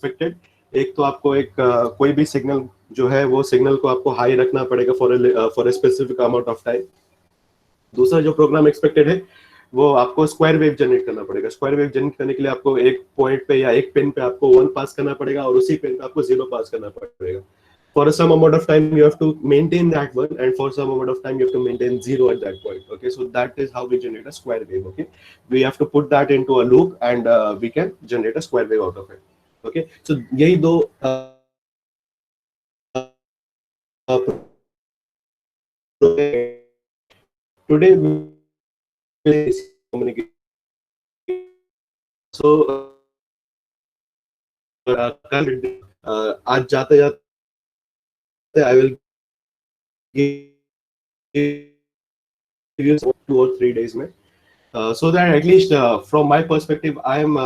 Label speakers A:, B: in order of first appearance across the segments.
A: Expected. एक तो आपको कोई भी सिग्नल जो है वो सिग्नल को आपको हाई रखना पड़ेगा for a specific amount of time. दूसरा जो प्रोग्राम एक्सपेक्टेड है वो आपको स्क्वायर वेव जनरेट करना पड़ेगा। स्क्वायर वेव जनरेट करने के लिए आपको एक पॉइंट पे या एक पिन पे आपको 1 पास करना पड़ेगा और उसी पिन पे आपको 0 पास करना पड़ेगा। For some amount of time you have to maintain that one, and for some amount of time you have to maintain 0 at that point. Okay, so that is how we generate a square wave. Okay, we have to put that into a loop, and we can generate a square wave out of it. Okay, so यही दो today we communicate. So आज जाते जाते I will give you 2 or 3 days में, so that at least from my perspective I am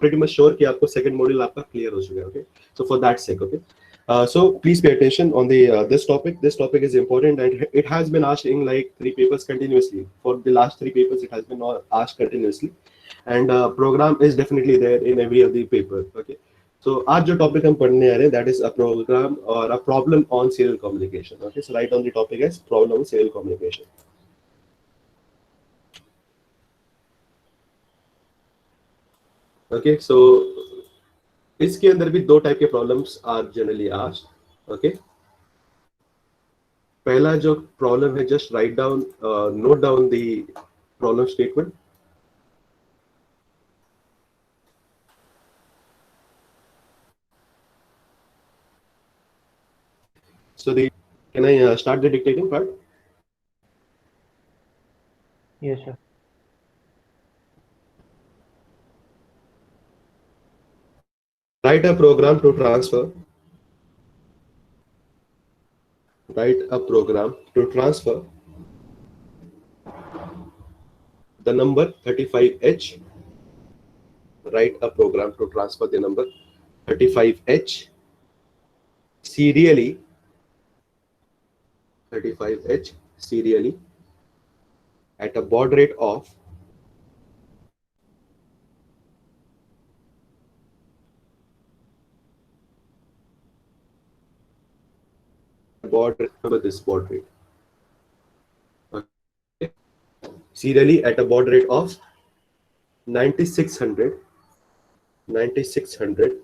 A: pretty much sure कि आपको second module आपका clear हो चुका है. Okay, so for that sake, okay, so please pay attention on the this topic. This topic is important and it has been asked in like 3 papers continuously. For the last 3 papers it has been asked continuously, and program is definitely there in every of the paper. Okay, so आज जो topic हम पढ़ने आ रहे हैं that is a program or a problem on serial communication. Okay, so write down the topic as problem on serial communication. Okay, so इसके अंदर भी 2 type के problems are generally asked. Okay, पहला जो प्रॉब्लम है just write down, note down the problem statement. So can I start the dictating part?
B: Yes, sir.
A: Write a program to transfer. Write a program to transfer the number 35H. Write a program to transfer the number 35H serially. 35H serially at a baud rate of remember this baud rate. Okay. Serially at a baud rate of 9600 9600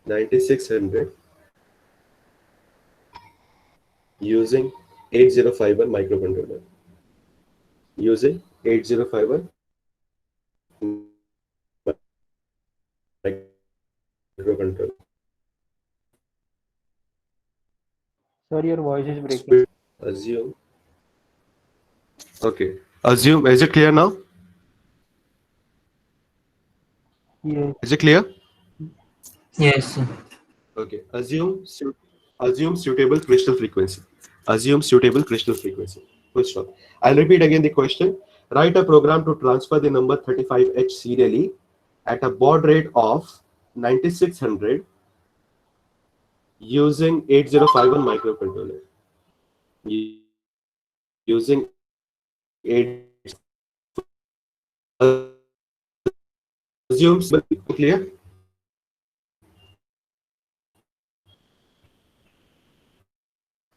A: 9600 using 8051 microcontroller. Using 8051 microcontroller.
B: Sir, your voice is breaking.
A: Assume. Okay. Assume. Is it clear now?
B: Yes.
A: Is it clear?
C: Yes.
A: Okay. Assume suitable crystal frequency. Assume suitable crystal frequency. Full stop. I'll repeat again the question. Write a program to transfer the number 35H serially at a baud rate of 9600 using 8051 microcontroller. Using 8. Assumes clear.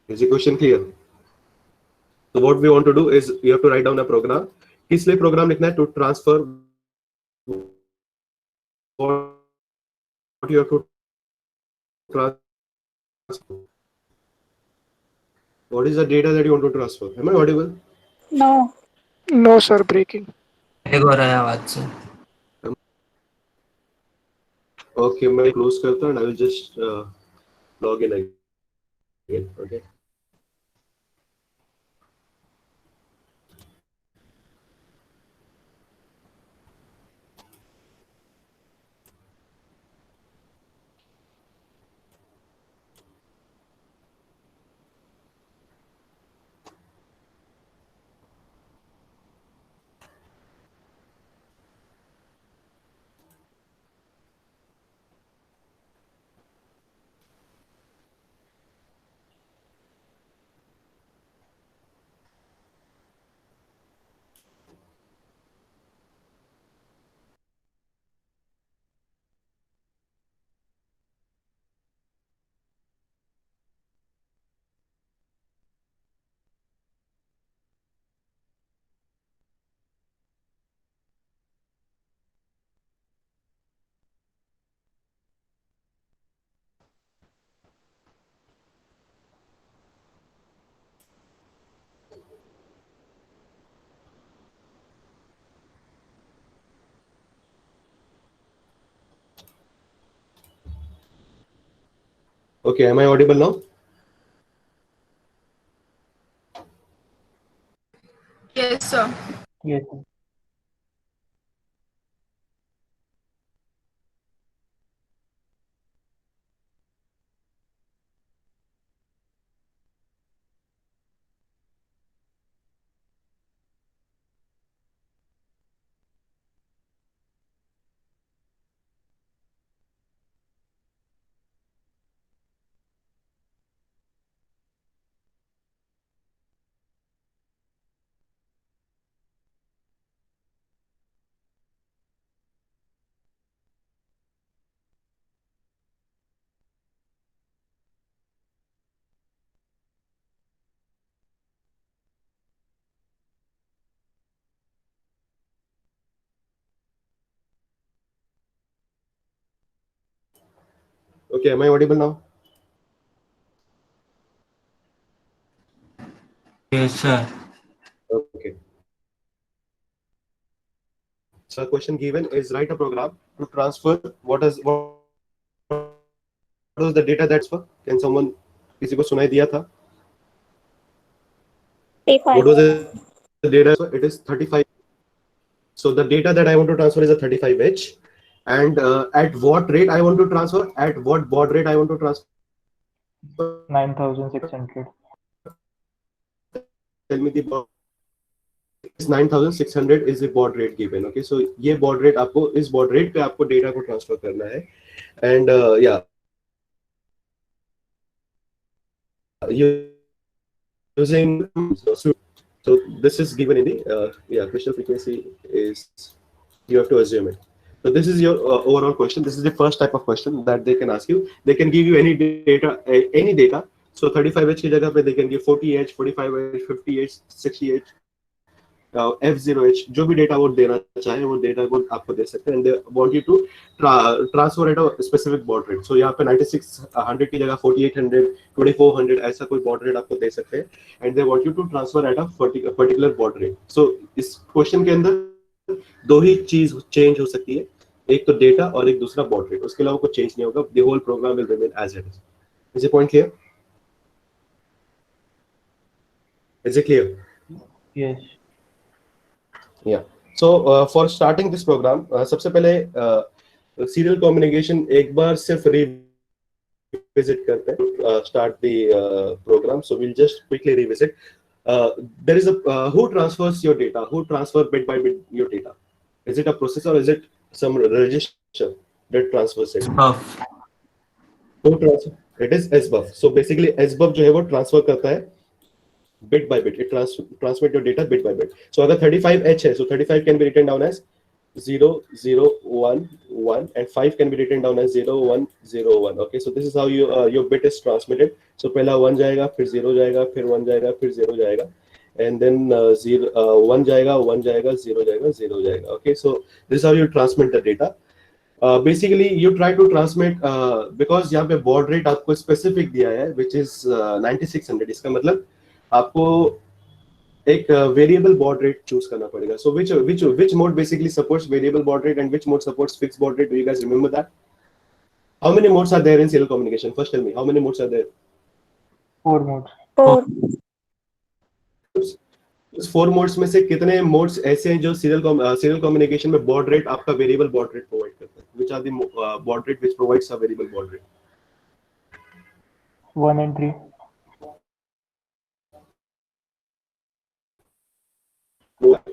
A: Is the question clear? So what we want to do is you have to write down a program. किस लिए program लिखना है? To transfer what you have to transfer. What is the data that you want to transfer? Am I audible?
D: No.
E: No, sir, breaking.
C: एक हो रहा है आवाज से.
A: Okay, मैं close करता हूँ and I will just log in again. Okay. Okay, am I audible now?
D: Yes, sir.
B: Yes, sir.
A: Okay, am I audible now?
C: Yes, sir.
A: Okay. So, question given is write a program to transfer what was the data that's for? Can someone किसी को सुनाई दिया था? What was the data? So it is 35. So the data that I want to transfer is a 35H. And at what rate I want to transfer? At what baud rate I want to transfer?
B: 9,600.
A: Tell me the baud. 9,600 is the baud rate given. Okay, so ये baud rate आपको इस baud rate पे आपको data को transfer करना है. And yeah, using so this is given in the yeah, crystal frequency is, you have to assume it. So this is your overall question. This is the first type of question that they can ask you. They can give you any data. So 35H की जगह पे they can give 40H, 45H, 50H, 60H, F0H, जो भी data वो देना चाहे वो data को आपको दे सकते हैं. And they want you to transfer at a specific baud rate. So यहाँ पे 9600 की जगह 4800, 2400 ऐसा कोई baud rate आपको दे सकते हैं. And they want you to transfer at a particular baud rate. So इस क्वेश्चन के अंदर दो ही चीज चेंज हो सकती है, एक तो डेटा और एक दूसरा baud rate. उसके अलावा कुछ चेंज नहीं होगा. The whole program will remain as it is. Is the point clear? Is it clear?
B: Yes.
A: Yeah. So for starting this program, सबसे पहले serial communication एक बार सिर्फ revisit करते हैं. Start the program. So we'll just quickly revisit. There is a who transfers your data? Who transfer bit by bit your data? Is it a processor or is it some register that transfers it?
C: Buff.
A: Who transfer? It is SBUF. So basically SBUF जो है वो transfer करता है bit by bit. It transmit your data bit by bit. So अगर 35H है, so 35 can be written down as 0 0 1 1 and 5 can be written down as 0 1 0 1. Okay, so this is how your bit is transmitted. So पहला 1 जाएगा, फिर 0 जाएगा, फिर 1 जाएगा, फिर 0 जाएगा, and then 1 जाएगा, 1 जाएगा, 0 जाएगा, 0 जाएगा. Okay, so this is how you transmit the data. Basically you try to transmit because यहाँ पे baud rate आपको specific दिया है, which is 9600. इसका मतलब आपको एक variable baud rate choose करना पड़ेगा. So which mode basically supports variable baud rate and which mode supports fixed baud rate? Do you guys remember that? How many modes are there in serial communication? First tell me, how many modes are there?
B: 4 modes.
A: इस 4 modes में से कितने modes ऐसे हैं जो serial communication में baud rate आपका variable baud rate provide करता है? Which are the baud rate which provides a variable baud rate?
B: 1 and 3.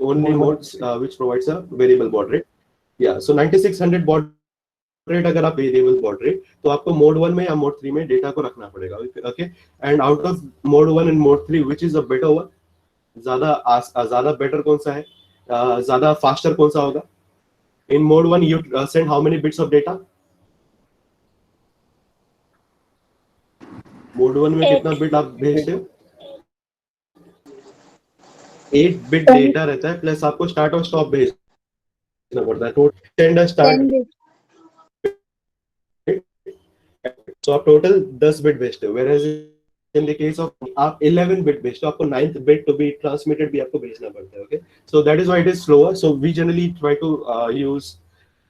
A: Only modes which provides a variable baud rate. Yeah, so 9600 baud rate अगर आप variable baud rate तो आपको mode 1 में या mode 3 में data को रखना पड़ेगा. Okay, and out of mode 1 and mode 3 which is a better one? ज़्यादा better कौन सा है? ज़्यादा faster कौन सा होगा? In mode 1 you send how many bits of data? Mode 1 में कितना bit आप भेजते हो? 8 bit डेटा रहता है प्लस आपको स्टार्ट और स्टॉप भेजना पड़ता है. टोटल स्टार्ट, so आप टोटल 10 बिट भेजते हो, whereas in the case of आप 11 बिट भेजते हो, आपको 9th bit to be transmitted भी आपको भेजना पड़ता है. Okay, so that is why it is slower. So we generally try to use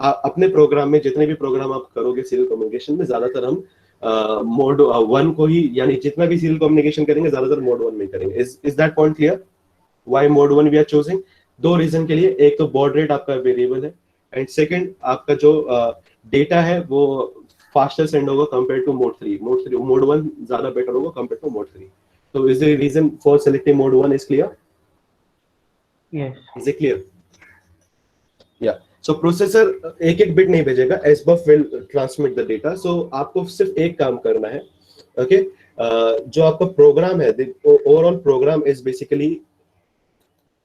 A: अपने प्रोग्राम में जितने भी प्रोग्राम आप करोगे serial communication में ज्यादातर हम मोड 1 को ही, यानी जितना भी सीरियल कम्युनिकेशन करेंगे ज्यादातर मोड 1 में करेंगे. Is that point clear? Why mode 1 we are choosing? दो रीजन के लिए. एक तो बॉड रेट आपका वेरिएबल है, एंड सेकंड आपका जो डेटा है वो फास्टर सेंड होगा कंपेयर टू मोड 3. मोड 1 ज्यादा बेटर होगा compare to mode 3. So is the reason for selecting mode 1 is clear?
B: Yes.
A: Is it clear? Yeah. So processor एक एक बिट नहीं भेजेगा, SBUF will transmit the data. So आपको सिर्फ एक काम करना है. Okay? जो आपका प्रोग्राम है, the overall program is basically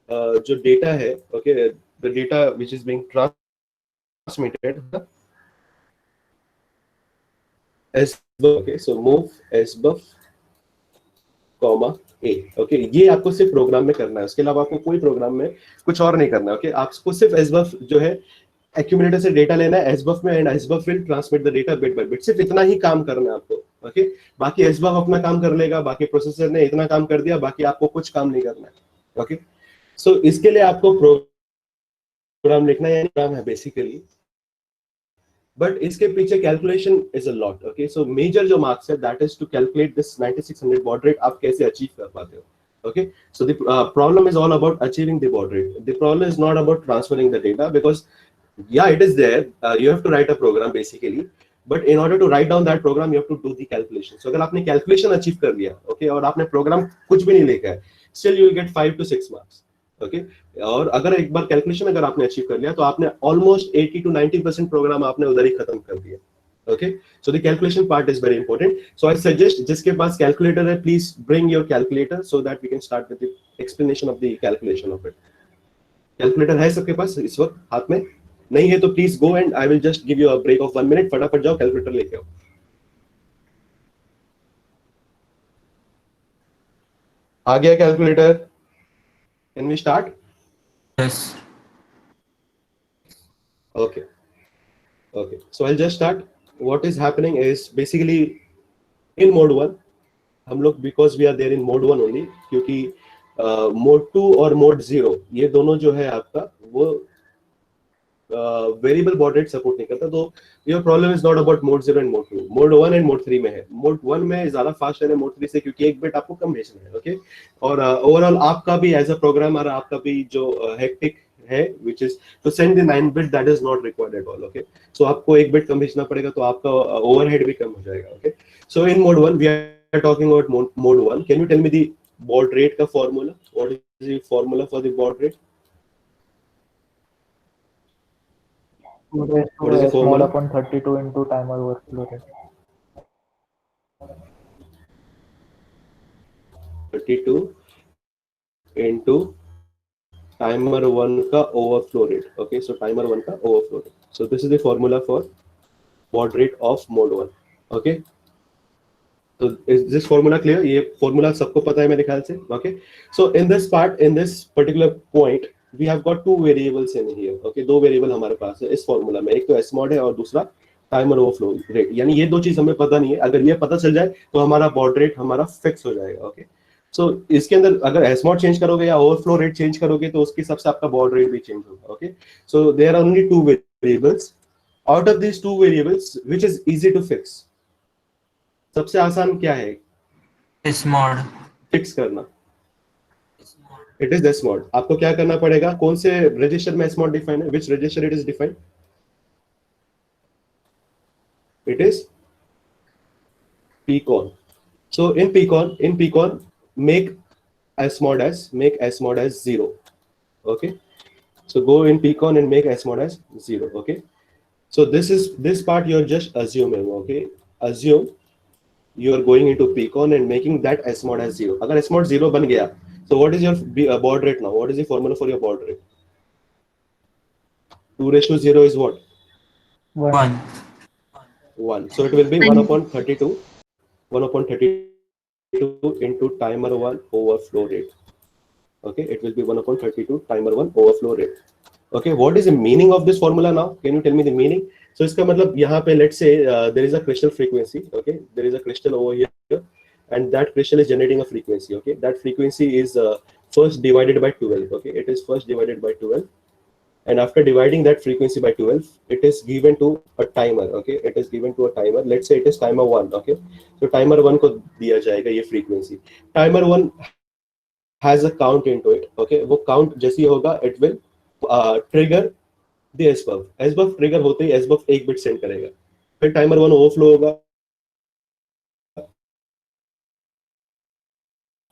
A: जो डेटा है, okay, the data which is being transmitted. SBUF. Okay, so move SBUF comma A. Okay, ये आपको सिर्फ प्रोग्राम में करना है, उसके अलावा आपको कोई प्रोग्राम में कुछ और नहीं करना है. ओके, आपको सिर्फ SBUF जो है एक्यूमुलेटर से डेटा लेना है SBUF में, and SBUF will transmit the data bit by bit. सिर्फ इतना ही काम करना है आपको. ओके, बाकी SBUF अपना काम कर लेगा, बाकी प्रोसेसर ने इतना काम कर दिया, बाकी आपको कुछ काम नहीं करना है. ओके, सो इसके लिए आपको प्रोग्राम लिखना है, प्रोग्राम है बेसिकली, बट इसके पीछे calculation is a lot. Okay, so major जो मार्क्स है that is to calculate this 9600 baud rate. आप कैसे अचीव कर पाते हो? Okay, so the problem is all about achieving the baud rate. The problem is not about transferring the data, because yeah, it is there. You have to write a program basically, but in order to write down that program you have to do the calculation. So अगर आपने calculation achieve कर लिया, okay, और आपने programme कुछ भी नहीं लिखा है, still you will get 5 to 6 marks. Okay, और अगर एक बार कैलकुलेशन अगर आपने अचीव कर लिया तो आपने ऑलमोस्ट 80 to 90% प्रोग्राम आपने उधर ही खत्म कर दिया. Okay, so the calculation part is very important. So I suggest जिसके पास कैलकुलेटर है, please bring your calculator so that we can start with the explanation of the calculation of it. Calculator है सबके पास इस वक्त हाथ में? नहीं है तो please go and I will just give you a break of 1 minute. फटाफट जाओ कैलकुलेटर लेके आओ. आ गया calculator? Can we start?
C: Yes.
A: Okay. Okay. So I'll just start. What is happening is basically in mode 1, हम लोग because we are there in mode 1 only, क्योंकि mode 2 और mode 0 ये दोनों जो है आपका वो वेरिएबल baud rate सपोर्ट नहीं करता. तो your problem is not about mode 0 and mode 2. Mode 1 and mode 3 में है. मोड 1 में ज्यादा फास्ट है मोड 3 से, क्योंकि एक बिट आपको कम भेजना है. ओके, और ओवरऑल आपका भी एज अ प्रोग्रामर आपका भी जो हेक्टिक है which is to send the 9 bit that is not required at all. Okay, so आपको एक बिट कम भेजना पड़ेगा तो आपका ओवरहेड भी कम हो जाएगा. Okay, so in mode 1 we are talking about mode 1. Can you tell me the baud rate का formula? What is the formula for the baud rate?
B: What is
A: the
B: small
A: formula?
B: upon 32 into timer overflow rate.
A: 32 into timer 1 का overflow rate. Okay, so timer 1 का overflow rate. So this is the formula for baud rate of mode 1. Okay, so is this formula clear? ये formula सबको पता है मेरे ख्याल से. Okay, so in this part, in this particular point, we have got two variables in here. Okay, दो variable हमारे पास है इस फॉर्मूला में. एक तो SMOD है और दूसरा टाइमर ओवरफ्लो रेट. यानी ये दो चीज हमें पता नहीं है. अगर ये पता चल जाए तो हमारा baud rate हमारा फिक्स हो जाएगा. ओके, सो इसके अंदर अगर SMOD चेंज करोगे या ओवरफ्लो रेट चेंज करोगे तो उसके हिसाब से आपका baud rate भी चेंज होगा. Okay, so there are only two variables. Out of these two variables, which is easy to fix? सबसे आसान क्या है
C: SMOD.
A: फिक्स करना? It is SMOD. आपको क्या करना पड़ेगा? कौन से रजिस्टर में SMOD डिफाइन है? Which register it is defined? It is PCON. So in PCON, make SMOD as 0. Okay, so go in PCON and make SMOD as 0. Okay, so this part you're just assuming. Okay, assume you are going into PCON and making that SMOD as 0. अगर SMOD 0 बन गया, so what is your baud rate now? What is the formula for your baud rate? 2:0 is what?
C: 1.
A: 1. So it will be 1 upon 32. 1 upon 32 into timer 1 overflow rate. Okay, it will be 1 upon 32 timer 1 overflow rate. Okay, what is the meaning of this formula now? Can you tell me the meaning? So इसका मतलब यहाँ पे let's say there is a crystal frequency. Okay, there is a crystal over here, and that crystal is generating a frequency. Okay, that frequency is first divided by 12. Okay, it is first divided by 12. and after dividing that frequency by 12, it is given to a timer. Okay, it is given to a timer. Let's say it is timer 1. Okay, so timer 1 को दिया जाएगा ये frequency. Timer 1 has a count into it. Okay, वो count जैसी होगा, it will trigger the SBUF. SBUF trigger होते ही SBUF 1 bit send करेगा, फिर timer 1 overflow होगा,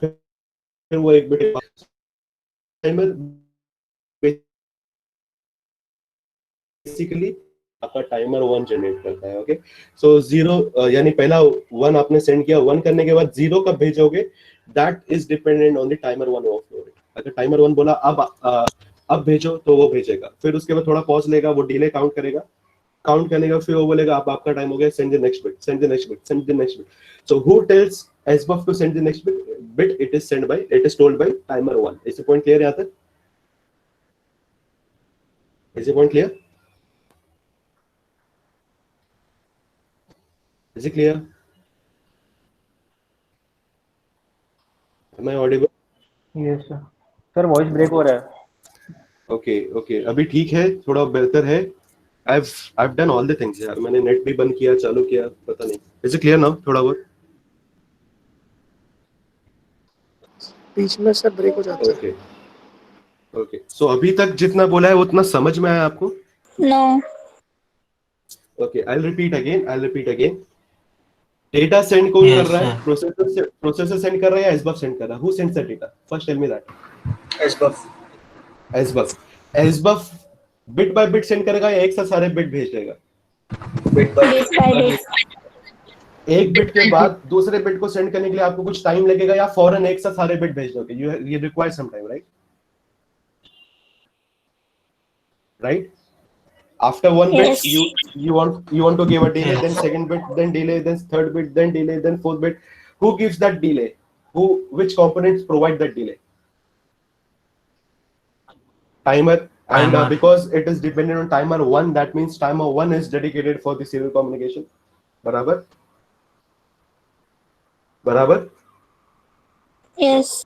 A: फिर वो 1 bit timer बेसिकली आपका टाइमर 1 जनरेट करता है. ओके, सो 0 यानी पहला 1 आपने सेंड किया, 1 करने के बाद 0 कब भेजोगे, that is dependent on the timer 1 overflow rate. अगर टाइमर 1 बोला अब भेजो तो वो भेजेगा, फिर उसके बाद थोड़ा पॉज लेगा, वो डिले काउंट करेगा, काउंट करने का फिर वो बोलेगा अब आपका टाइम हो गया, send the next bit, send the next bit, send the next bit. So who tells SBUF to send the next bit? It is told by timer 1. Is the point clear? यहां तक is the point clear? Is it clear? Am I audible?
B: Yes sir. Sir voice break हो रहा है.
A: Okay, अभी ठीक है, थोड़ा बेहतर है. I've done all the things यार, मैंने नेट भी बंद किया, चालू किया, पता नहीं. Is it clear now? थोड़ा बहुत.
E: बीच में सर ब्रेक हो जाता है.
A: Okay. So अभी तक जितना बोला है उतना समझ में आया आपको?
D: No.
A: Okay, I'll repeat again. Data send कौन कर रहा है? प्रोसेसर सेंड कर रहा है या SBUF सेंड कर रहा है? Who sends the data? First tell me that. SBUF bit by bit send करेगा या एक साथ सारे बिट भेज देगा?
D: Bit by bit.
A: एक बिट के बाद दूसरे बिट को सेंड करने के लिए आपको कुछ टाइम लगेगा या फौरन एक साथ सारे बिट भेज दोगे? you require some time, right? After one
D: Yes.
A: bit, you want to give a delay, then second bit, then delay, then third bit, then delay, then fourth bit. Who gives that delay? Which components provide that delay? Timer. And because it is dependent on timer 1, that means timer 1 is dedicated for the serial communication. बराबर?
D: Yes.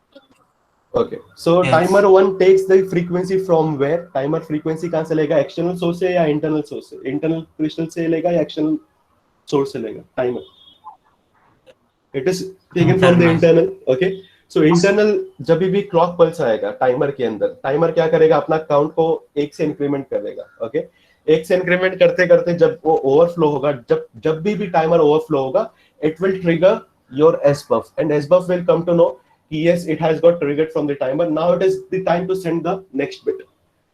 A: Okay, so
C: Yes.
A: timer 1 takes the frequency from where? Timer frequency कहाँ से लेगा? External source से या internal source से? Internal crystal से लेगा या external source से लेगा? Timer. It is taken from the internal. Okay, so internal जब भी clock pulse आएगा timer के अंदर, timer क्या करेगा? अपना count को 1 से increment कर देगा. Okay, 1 से increment करते करते जब वो overflow होगा, जब भी timer overflow होगा, it will trigger your SBUF, and SBUF will come to know yes, it has got triggered from the timer. Now it is the time to send the next bit.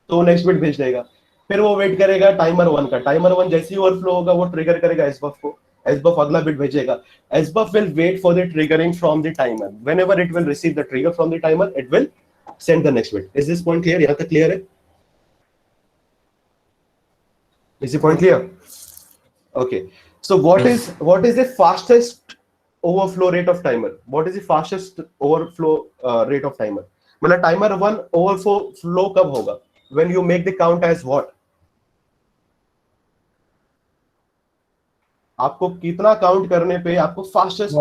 A: तो next bit भेज देगा, फिर वो wait करेगा timer 1 का. Timer 1 जैसे ही overflow होगा वो ट्रिगर करेगा SBUF को, SBUF अगला बिट भेजेगा. SBUF will wait for the triggering from the timer. Whenever it will receive the trigger from the timer, it will send the next bit. Is this point clear? यहाँ तक clear है? Is the point clear? Okay. So what is the fastest overflow rate of timer? What is the fastest overflow rate of timer? मतलब timer 1 overflow कब होगा? When you make the count as what? आपको कितना count करने पे आपको fastest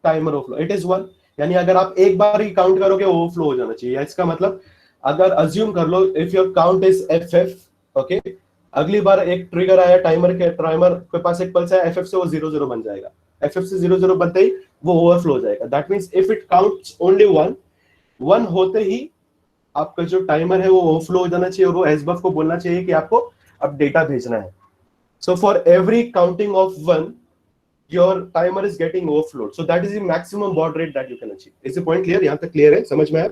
A: timer overflow? It is 1. यानी अगर आप एक बार ही काउंट करोगे ओवरफ्लो हो जाना चाहिए. इसका मतलब अगर अज्यूम कर लो if your count is FF, okay, अगली बार एक ट्रिगर आया टाइमर के पास एक पल्स आया FF से वो 0-0 बन जाएगा. FF से 0-0 बनते ही वो ओवरफ्लो हो जाएगा. That means if it counts only 1 होते ही आपका जो टाइमर है वो ओवरफ्लो हो जाना चाहिए और वो SBUF को बोलना चाहिए कि आपको अब डेटा भेजना है. So for every counting of 1, your timer is getting overflowed. So that is the maximum baud rate that you can achieve. Is the point clear? यहाँ तक clear है? समझ में आया?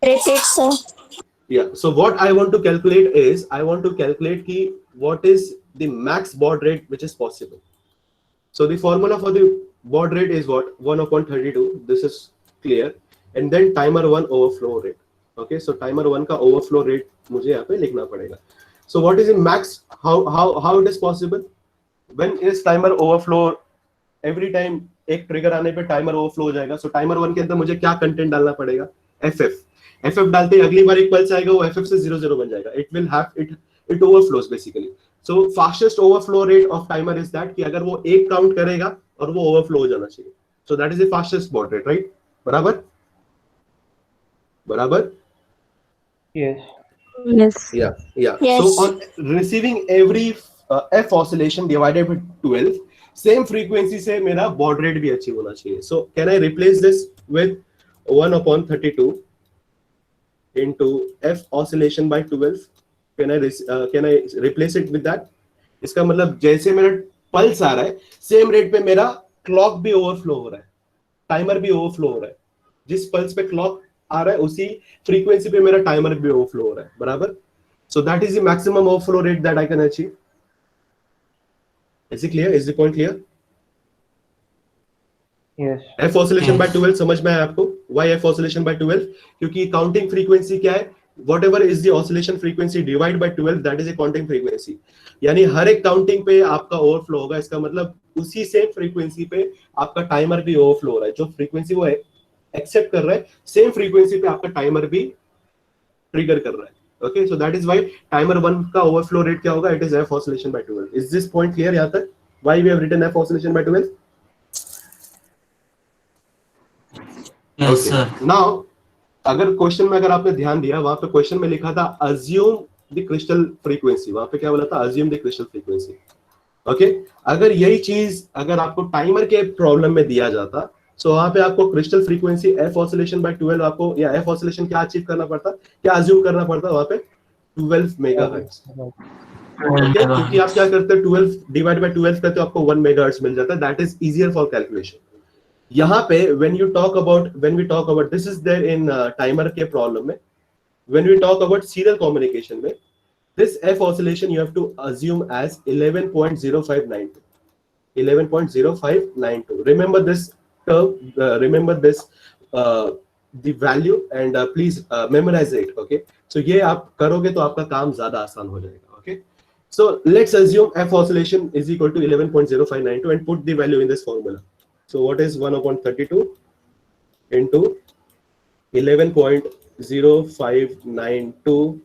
D: Repeat, sir.
A: Yeah. So what I want to calculate is, I want to calculate ki what is the max baud rate which is possible. So the formula for the baud rate is what? 1/32. This is clear. And then timer 1 overflow rate. Okay. So timer 1 का overflow rate मुझे यहाँ पे लिखना पड़ेगा. So what is the max? How it is possible? When is timer overflow? Every time एक trigger आने पे timer overflow हो जाएगा. सो टाइमर 1 के अंदर मुझे क्या कंटेंट डालना पड़ेगा? FF डालते ही अगली बार एक पल्स आएगा वो FF से 0-0 बन जाएगा. It overflows basically. So fastest overflow rate of timer is that कि अगर वो एक काउंट करेगा और वो ओवरफ्लो हो जाना चाहिए. So that is the fastest baud rate, right? बराबर?
B: Yes.
D: Yes.
A: Yeah.
D: Yes.
A: So on receiving every f oscillation divided by 12, same frequency से मेरा baud rate भी achieve होना चाहिए. So can I replace this with 1/32 into f oscillation by 12? Can I replace it with that? इसका मतलब जैसे मेरा pulse आ रहा है, सेम रेट पे मेरा क्लॉक भी ओवरफ्लो हो रहा है, टाइमर भी ओवरफ्लो हो रहा है. जिस पल्स पे क्लॉक आ रहा है उसी फ्रीक्वेंसी पे मेरा टाइमर भी ओवरफ्लो हो रहा है, बराबर. So that is the maximum overflow rate that I can achieve. Is it clear? Is the point clear?
B: Yes.
A: F oscillation by
C: Yes.
A: 12 समझ में आया आपको? Why F oscillation by 12? क्योंकि काउंटिंग फ्रीक्वेंसी क्या है? Whatever is the oscillation frequency divided by 12, that is a counting frequency. यानी हर एक counting पे आपका ओवरफ्लो होगा. इसका मतलब उसी सेम फ्रीक्वेंसी पे आपका टाइमर भी ओवरफ्लो हो रहा है. जो फ्रीक्वेंसी वो एक्सेप्ट कर रहा है, सेम फ्रीक्वेंसी पे आपका टाइमर भी ट्रिगर कर रहा है. Okay, so that is why timer 1 का overflow rate क्या होगा? It is F oscillation by 12. Is this point clear यहाँ तक? Why we have written F oscillation by 12?
C: Yes,
A: Okay.
C: sir.
A: Now, अगर क्वेश्चन में अगर आपने ध्यान दिया, वहां पे क्वेश्चन में लिखा था assume the crystal frequency. वहां पे क्या बोला था? Assume the crystal frequency. Okay? अगर यही चीज अगर आपको टाइमर के प्रॉब्लम में दिया जाता, सो वहां पे आपको crystal frequency F oscillation by 12 आपको या एफ ऑसिलेशन क्या अचीव करना पड़ता, क्या अज्यूम करना पड़ता वहां पे? 12 मेगाहर्ट्ज. क्योंकि आप क्या करते हैं, 12 डिवाइड बाय 12 करते हो, आपको 1 मेगाहर्ट्ज मिल जाता है. That is easier for calculation. यहाँ पे when we talk about this is there in timer के प्रॉब्लम में, when we talk about serial communication में, this f oscillation you have to assume as 11.0592. 11.0592. Remember this term, remember this the value and please memorize it. Okay, so ये आप करोगे तो आपका काम ज्यादा आसान हो जाएगा. Okay, so let's assume f oscillation is equal to 11.0592 and put the value in this formula. So what is 1/32 into 11.0592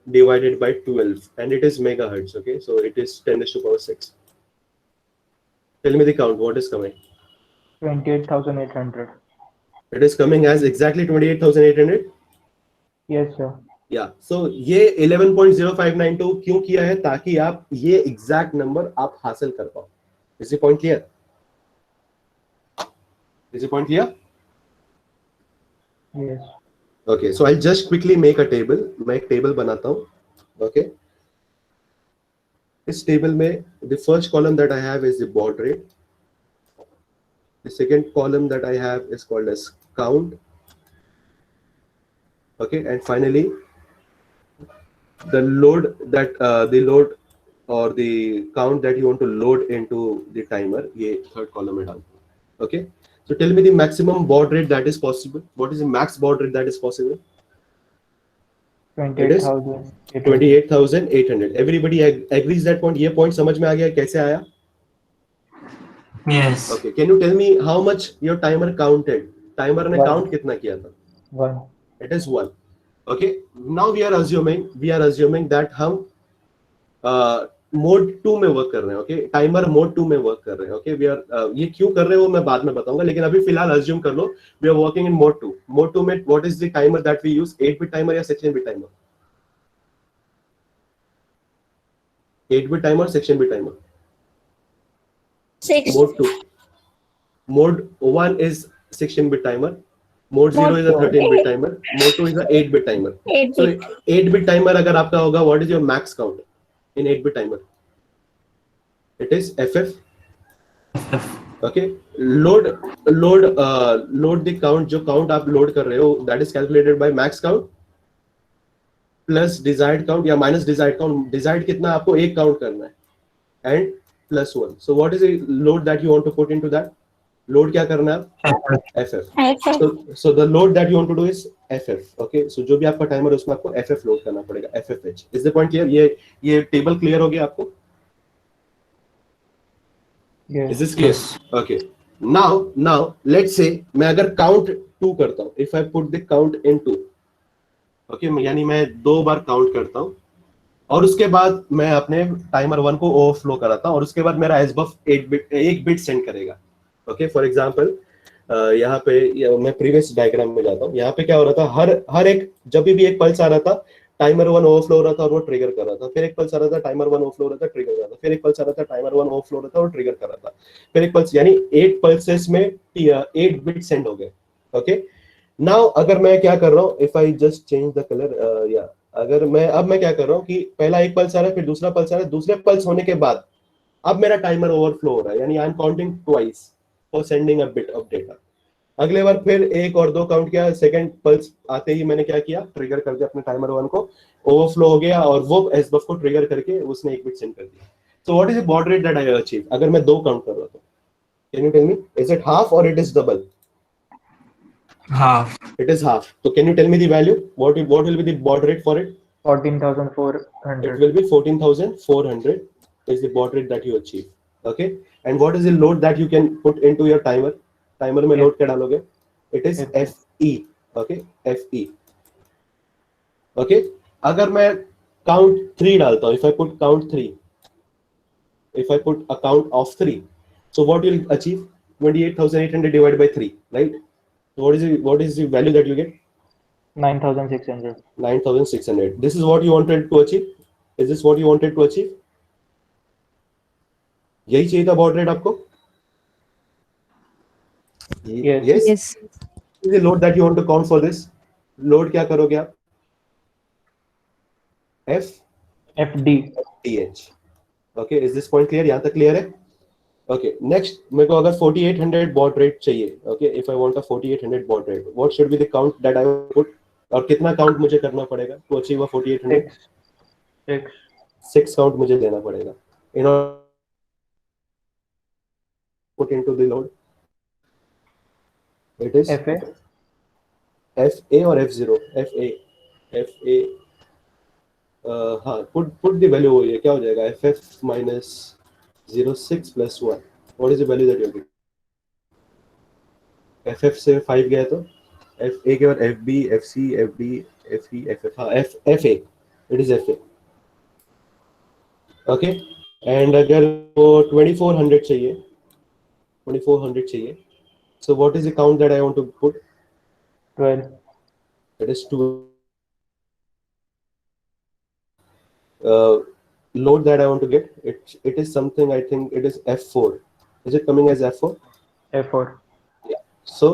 A: divided by 12, and it is megahertz. Okay, so it is 10⁻⁶. Tell me the count. What is coming?
B: 28,800.
A: It is coming as exactly 28,800.
B: Yes, sir.
A: Yeah. So ये 11.0592 क्यों किया है? ताकि आप ये exact number आप हासिल कर पाओ. Is the point clear? Is the point clear?
B: Yes.
A: Okay. So I'll just quickly make a table. मैं एक table बनाता हूँ. Okay. इस table में the first column that I have is the baud rate. The second column that I have is called as count. Okay, and finally the load that the load or the count that you want to load into the timer. ये third column में डालते हैं. Okay, so tell me the maximum baud rate that is possible. What is the max baud rate that is possible?
B: 28,000.
A: 28,800. Everybody agrees that point. ये point समझ में आ गया कैसे आया?
C: Yes.
A: Okay, can you tell me how much your timer counted? Timer ने
B: One.
A: count कितना किया था?
B: 1.
A: It is 1. Okay, now we are assuming that हम मोड 2 में वर्क कर रहे हैं. ओके, टाइमर मोड 2 में वर्क कर रहे हैं. ओके, वी आर ये क्यों कर रहे हैं वो मैं बाद में बताऊंगा, लेकिन अभी फिलहाल अज्यूम कर लो we are working in mode 2. Mode 2 में what is the timer that we use? 8-bit timer या 16-bit timer? 8-bit timer, 16-bit timer?
D: 6.
A: Mode 2. Mode 1 is 16-bit timer. Mode 0 is a 13-bit timer. Mode 2 is a 8-bit timer.
D: 8
A: So
D: bit.
A: 8-bit timer अगर आपका होगा, what is your max count in 8-bit timer? It is FF. Okay. Load the count. जो count आप load कर रहे हो, that is calculated by max count plus desired count या minus desired count. Desired कितना आपको एक count करना है and plus 1. So what is the load that you want to put into that? Load क्या करना है? FF.
D: FF.
A: So the load that you want to do is FF. Okay. So जो भी आपका टाइमर है उसमें आपको FF लोड करना पड़ेगा. FFH. Is the point clear? ये टेबल क्लियर हो गया आपको?
B: Yes.
A: Is this clear?
C: Yes.
A: Okay. Now let's say मैं अगर count 2 करता हूँ. If I put the count in 2. Okay. यानी मैं 2 बार काउंट करता हूँ और उसके बाद मैं अपने टाइमर 1 को ओवरफ्लो कराता हूँ और उसके बाद मेरा SBUF 1 बिट सेंड करेगा. ओके, फॉर एग्जांपल यहाँ पे मैं प्रीवियस डायग्राम में जाता हूँ. यहाँ पे क्या हो रहा था, हर एक जब भी एक पल्स आ रहा था टाइमर 1 ओवरफ्लो हो रहा था और वो ट्रिगर कर रहा था, फिर एक पल्स आ रहा था, टाइमर 1 ओवरफ्लो हो रहा था, ट्रिगर कर रहा था, फिर एक पल्स आ रहा था, टाइमर 1 ओवरफ्लो हो रहा था और ट्रिगर कर रहा था, फिर एक पल्स, यानी 8 पल्सेस में 8 बिट सेंड हो गए। ओके, नाउ अगर मैं क्या कर रहा हूँ, if I just change the colour, या अगर मैं क्या कर रहा हूँ कि पहला एक पल्स आ रहा है, फिर दूसरा पल्स आ रहा है, दूसरे पल्स होने के बाद अब मेरा टाइमर ओवरफ्लो हो रहा है, यानी I am counting twice for sending a bit of data. अगले बार फिर 1 और 2 काउंट किया, सेकंड पल्स आते ही मैंने क्या किया, ट्रिगर कर दिया अपने टाइमर 1 को, ओवरफ्लो हो गया और वो एसबफ को ट्रिगर करके उसने एक बिट सेंड कर दिया। So what is the baud rate that I achieve अगर मैं 2 काउंट कर रहा हूं? Can you tell me, is it half और it is double?
C: half.
A: It is half. So can you tell me the value? What will be the baud rate for it?
B: 14,400.
A: It will be 14,400 is the baud rate that you achieve. Okay. And what is the load that you can put into your timer? Timer में load क्या डालोगे? It is FE. Okay. FE. Okay. अगर मैं count 3 डालता हूँ, if I put count 3, if I put a count of 3, so what will achieve? 28,800 divided by 3, right? So what is the value that you get?
B: 9,600.
A: 9,600. This is what you wanted to achieve? Is this what you wanted to achieve? यही चाहिए था baud rate आपको?
B: Yes.
A: Yes. The load that you want to count for this, load क्या करोगे आप?
B: FD.
A: FDH. Okay, is this point clear? यहाँ तक clear है? Okay, next मेरे को अगर 4800 baud rate चाहिए, okay, if I want a 4800 baud rate, what should be the count that I put? और कितना काउंट मुझे करना पड़ेगा to achieve a 4800? 6 काउंट मुझे देना पड़ेगा in order put into the load. It is
B: FA.
A: FA or F0? FA. हाँ, put the value, ये क्या हो जाएगा? FF minus 06 plus 1. What is the value that you get? FF से 5 गया तो FA के बाद FB, FC, FD, FE, FF, हाँ FA. It is FA. Okay. And अगर वो 2400 चाहिए, 2400 चाहिए, so what is the count that I want to put?
B: 12.
A: It is 2. Load that I want to get, it is something, I think it is F4. Is it coming as F4?
B: F4.
A: Yeah. So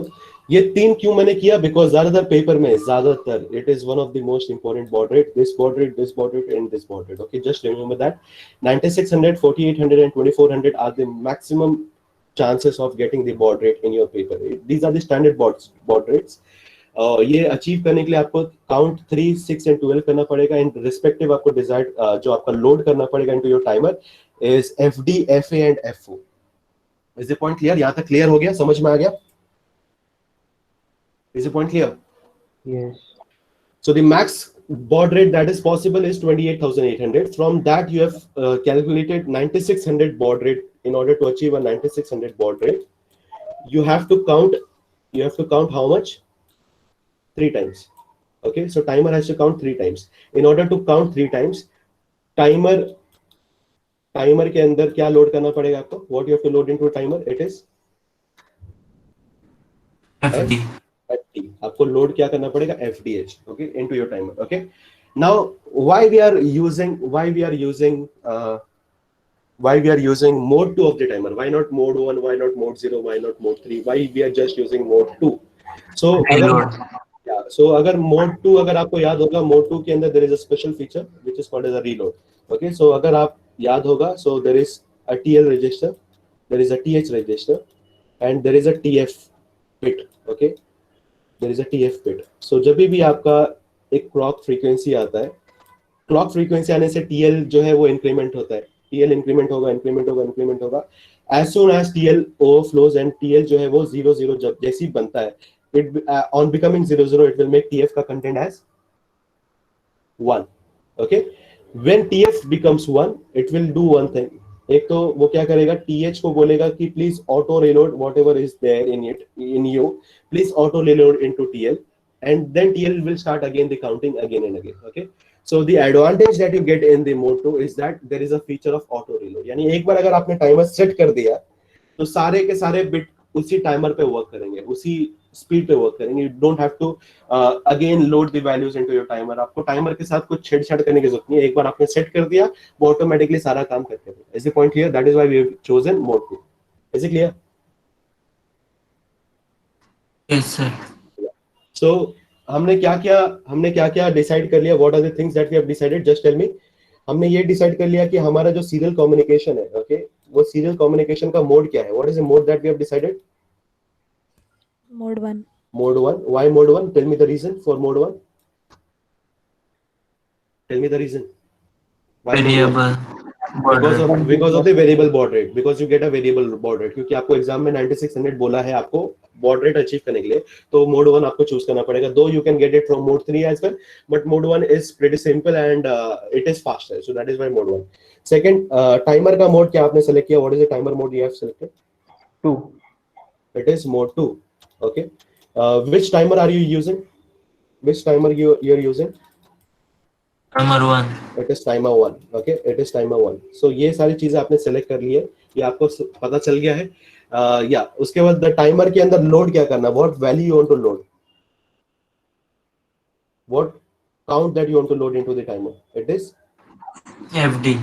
A: ये 3 क्यों मैंने किया? Because ज़्यादातर paper में ज़्यादातर it is one of the most important baud rate. This baud rate, this baud rate, and this baud rate. Okay, just remember that 9600, 4800, and 2400 are the maximum chances of getting the baud rate in your paper. These are the standard baud rates. ये achieve करने के लिए आपको count 3, 6 and 12 करना पड़ेगा in respective आपको desired जो आपका लोड करना पड़ेगा into your timer is FD, FA and F4. Is the point clear? यहाँ तक क्लियर हो गया? समझ में आ गया? Is the point clear?
B: Yes.
A: So the max baud rate that is possible is 28,800. From that you have calculated 9600 baud rate. In order to achieve a 9600 baud rate, you have to count how much? 3 times. Okay, so timer has to count 3 times. In order to count 3 times, timer के अंदर क्या load करना पड़ेगा आपको? What you have to load into a timer? It is
C: FD.
A: FD. आपको load क्या करना पड़ेगा? FDH. Okay, into your timer. Okay. Now, why we are using mode 2 of the timer? Why not mode 1? Why not mode 0? Why not mode 3? Why we are just using mode 2? So
C: Reload.
A: अगर mode 2 अगर आपको याद होगा, mode 2 के अंदर there is a special feature which is called as a reload. Okay, so अगर आप याद होगा, so there is a TL register, there is a TH register and there is a TF bit. Okay, there is a TF bit. So जब भी आपका एक clock frequency आता है, क्लॉक फ्रीक्वेंसी आने से TL जो है वो इंक्रीमेंट होता है. TL इंक्रीमेंट होगा. As soon as TL overflows and TL जो है वो 0 जब जैसी बनता है, it on becoming 0 it will make TF का content as 1. Okay, when TF becomes 1 it will do one thing. एक तो वो क्या करेगा, TH को बोलेगा कि please auto reload whatever is there in you, please auto reload into TL, and then TL will start again the counting again and again. Okay, so the advantage that you get in the mode 2 is that there is a feature of auto reload. यानी एक बार अगर आपने timer set कर दिया तो सारे के सारे बिट उसी टाइमर पे वर्क करेंगे, उसी स्पीड पे वर्क करेंगे. You don't have to again load the values into your timer. आपको टाइमर के साथ कुछ छेड़छाड़ करने की जरूरत नहीं है. एक बार आपने सेट कर दिया वो ऑटोमेटिकली सारा काम करते हैं. Is the point clear? That is why we have chosen mode 2. Is it clear?
C: Yes, sir.
A: So हमने क्या क्या डिसाइड कर लिया? What are the things that we have decided? Just tell me. हमने ये डिसाइड कर लिया कि हमारा जो सीरियल कम्युनिकेशन है, ओके, वो सीरियल कम्युनिकेशन का मोड क्या है? What is the mode that we have decided?
F: Mode 1.
A: Mode 1. Why mode 1? Tell me the reason for mode 1. Tell me the reason. Why mode 1?
C: Variable baud
A: because of the variable baud rate. Because you get a variable baud rate. क्योंकि आपको exam में 9600 बोला है आपको baud rate achieve करने के लिए, तो mode 1 आपको चूज करना पड़ेगा. Though you can get it from mode 3 as well, but mode 1 is pretty simple and it is faster. So that is why mode 1. Second, timer का mode क्या आपने select किया? What is the timer mode you have selected?
B: 2.
A: It is mode 2. Okay. Which timer are you using? Which timer you are using?
C: timer 1.
A: It is timer 1. Okay, it is timer 1. So ये सारी चीजें आपने select कर ली है, ये आपको पता चल गया है. या उसके बाद टाइमर के अंदर लोड क्या करना? What value you want to load? What count that you want to load into the timer? It is
C: FD.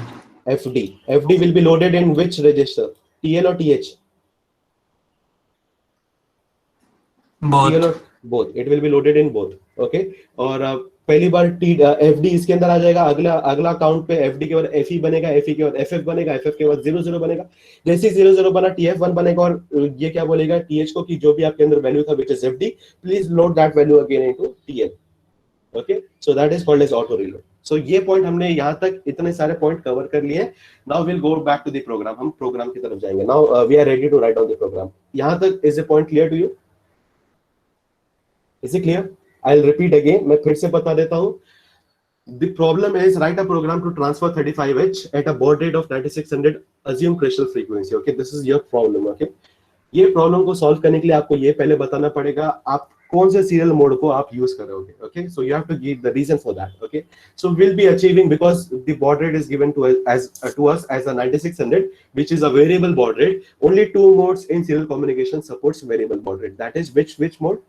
A: FD. FD will be loaded in which register? TL or TH?
C: Both.
A: TL or both. It will be loaded in both. Okay. और पहली बार FD इसके अंदर आ जाएगा. अगला count पे FD के बाद FE बनेगा, FE के बाद FF बनेगा, FF के बाद 00 बनेगा. जैसे 00 बना TF1 बनेगा और ये क्या बोलेगा TH को कि जो भी आपके अंदर वैल्यू था which is FD, please load that value again into TL. Okay, so that is called as auto reload. So ये पॉइंट हमने यहाँ तक इतने सारे पॉइंट कवर कर लिए. Now we'll go back to the program. हम प्रोग्राम की तरफ जाएंगे. Now we are ready to write down the program. यहाँ तक is a point clear to you? Is it clear? I'll repeat again. मैं फिर से बता देता हूँ. The problem is write a program to transfer 35H at a baud rate of 9600. Assume crystal frequency. Okay, this is your problem. Okay, ये problem को solve करने के लिए आपको ये पहले बताना पड़ेगा आप कौन से सीरियल मोड को आप यूज करोगे. Okay, so you have to give the reason for that. Okay, so we'll be achieving, because the baud rate is given to us as a 9600, which is a variable baud rate. Only two modes in serial communication supports variable baud rate. That is which mode?